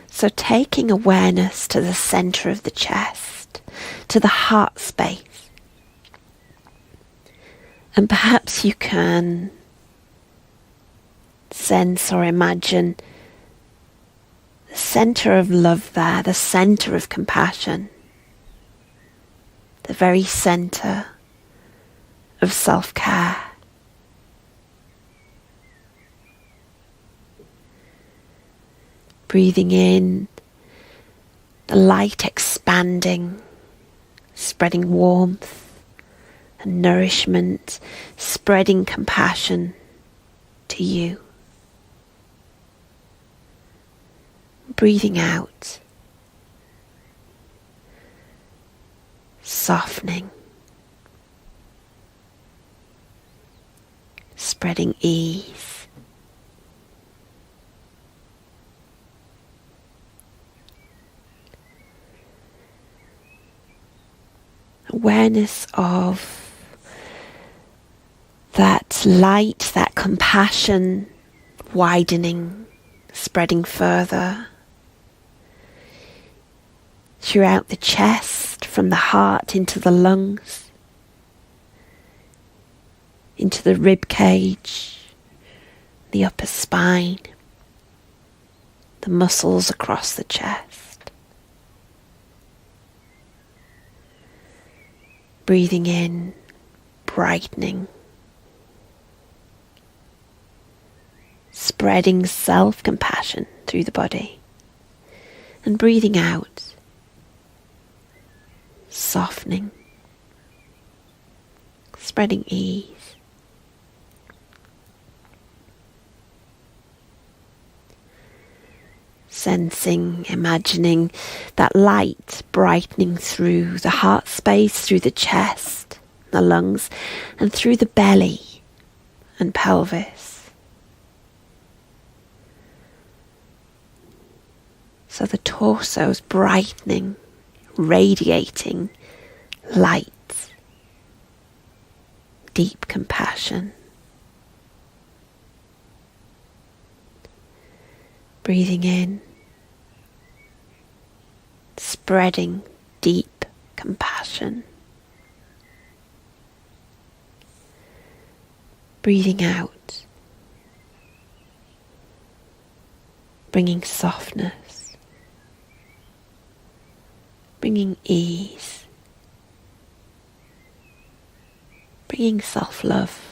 So taking awareness to the centre of the chest, to the heart space. And perhaps you can sense or imagine the centre of love there, the centre of compassion, the very centre of self-care. Breathing in, the light expanding, spreading warmth and nourishment, spreading compassion to you. Breathing out, softening, spreading ease. Awareness of that light, that compassion widening, spreading further throughout the chest, from the heart into the lungs, into the rib cage, the upper spine, the muscles across the chest. Breathing in, brightening, spreading self-compassion through the body. And breathing out, softening, spreading ease. Sensing, imagining that light brightening through the heart space, through the chest, the lungs, and through the belly and pelvis. So the torso's brightening, radiating light, deep compassion. Breathing in, spreading deep compassion. Breathing out, bringing softness, bringing ease, bringing self-love.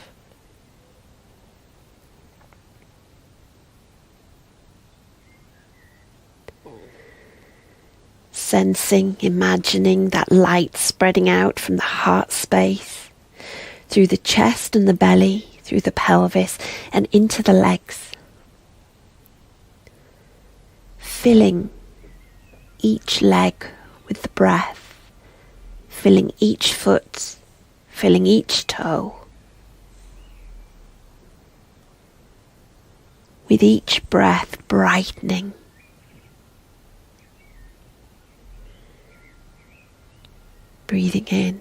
Sensing, imagining that light spreading out from the heart space, through the chest and the belly, through the pelvis and into the legs. Filling each leg with the breath, filling each foot, filling each toe. With each breath brightening. Breathing in,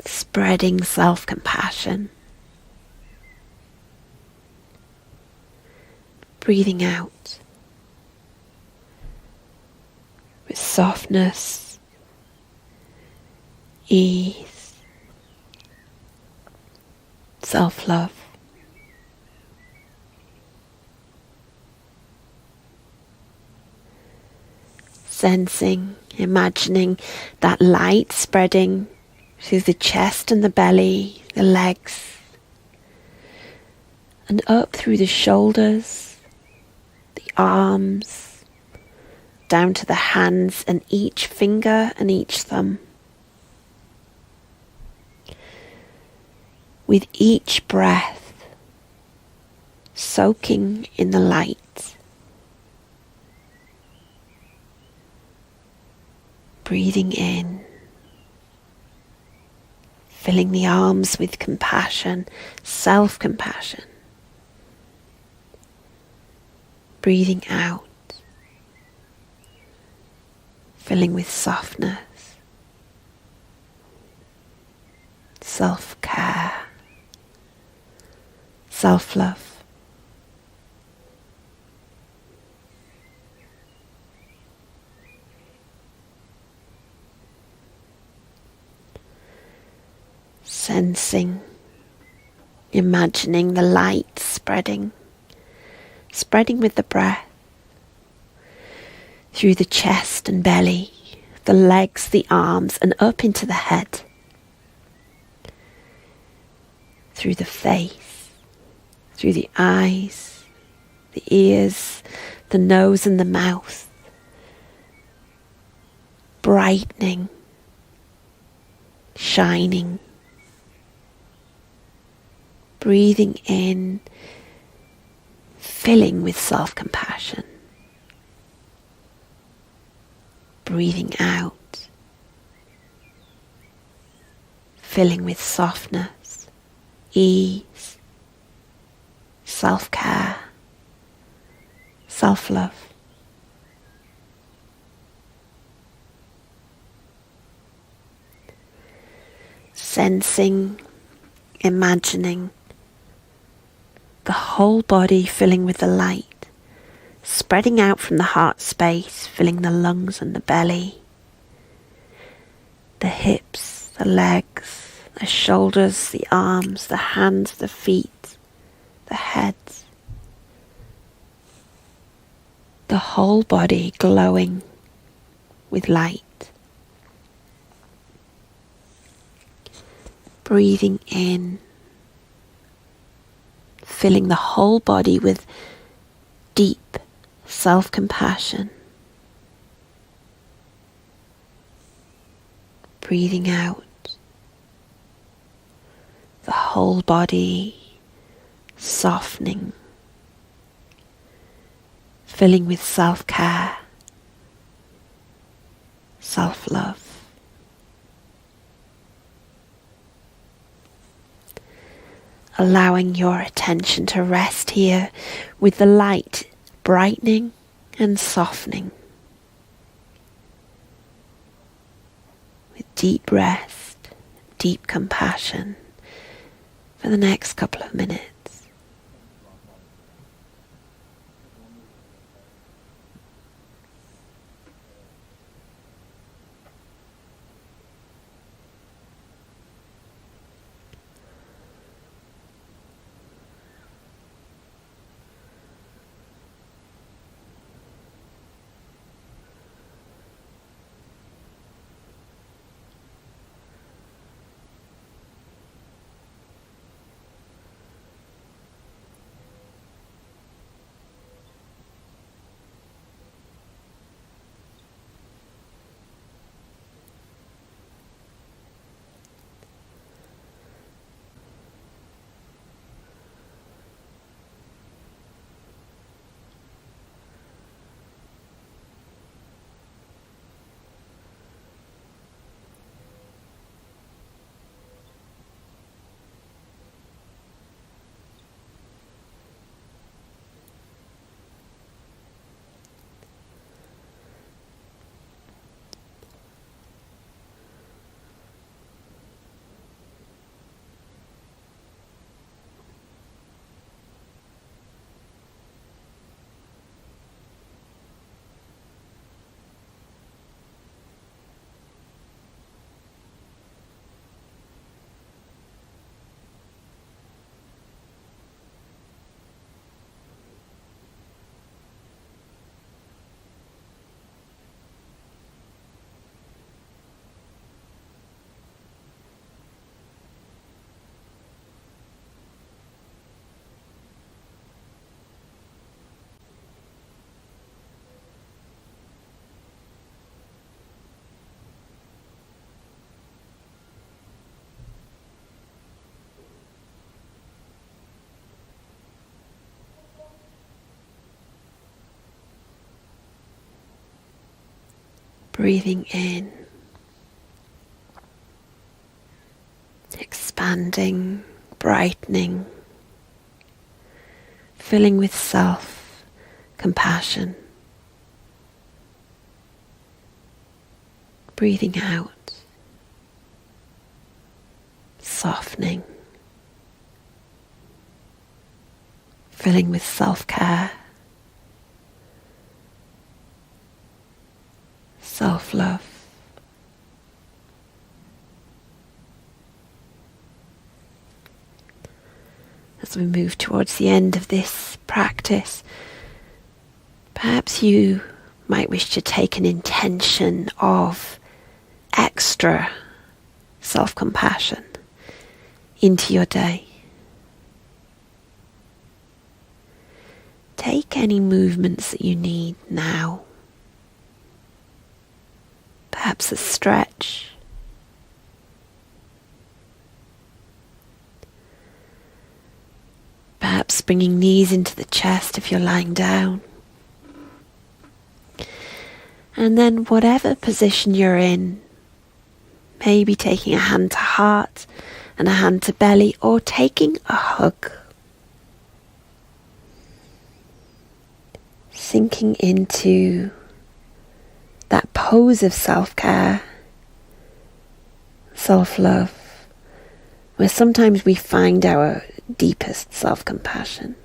spreading self-compassion. Breathing out with softness, ease, self-love. Sensing, imagining that light spreading through the chest and the belly, the legs, and up through the shoulders, the arms, down to the hands and each finger and each thumb. With each breath, soaking in the light. Breathing in, filling the arms with compassion, self-compassion. Breathing out, filling with softness, self-care, self-love. Sensing, imagining the light spreading with the breath through the chest and belly, the legs, the arms, and up into the head, through the face, through the eyes, the ears, the nose and the mouth, brightening, shining. Breathing in, filling with self-compassion. Breathing out, filling with softness, ease, self-care, self-love. Sensing, imagining the whole body filling with the light, spreading out from the heart space, filling the lungs and the belly, the hips, the legs, the shoulders, the arms, the hands, the feet, the head. The whole body glowing with light. Breathing in, filling the whole body with deep self-compassion. breathing out, the whole body softening, filling with self-care, self-love. Allowing your attention to rest here with the light brightening and softening. With deep rest, deep compassion for the next couple of minutes. Breathing in, expanding, brightening, filling with self-compassion. Breathing out, softening, filling with self-care, self-love. As we move towards the end of this practice, perhaps you might wish to take an intention of extra self-compassion into your day. Take any movements that you need now. Perhaps a stretch. Perhaps bringing knees into the chest if you're lying down. And then whatever position you're in, maybe taking a hand to heart and a hand to belly, or taking a hug. Sinking into that pose of self-care, self-love, where sometimes we find our deepest self-compassion.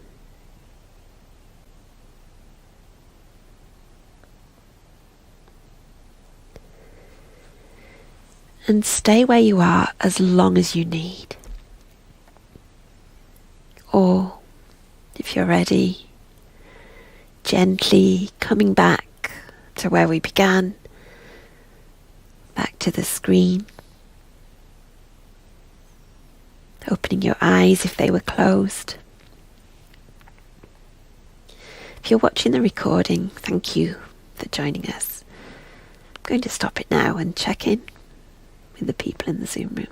And stay where you are as long as you need. Or, if you're ready, gently coming back to where we began, back to the screen, opening your eyes if they were closed. If you're watching the recording, thank you for joining us. I'm going to stop it now and check in with the people in the Zoom room.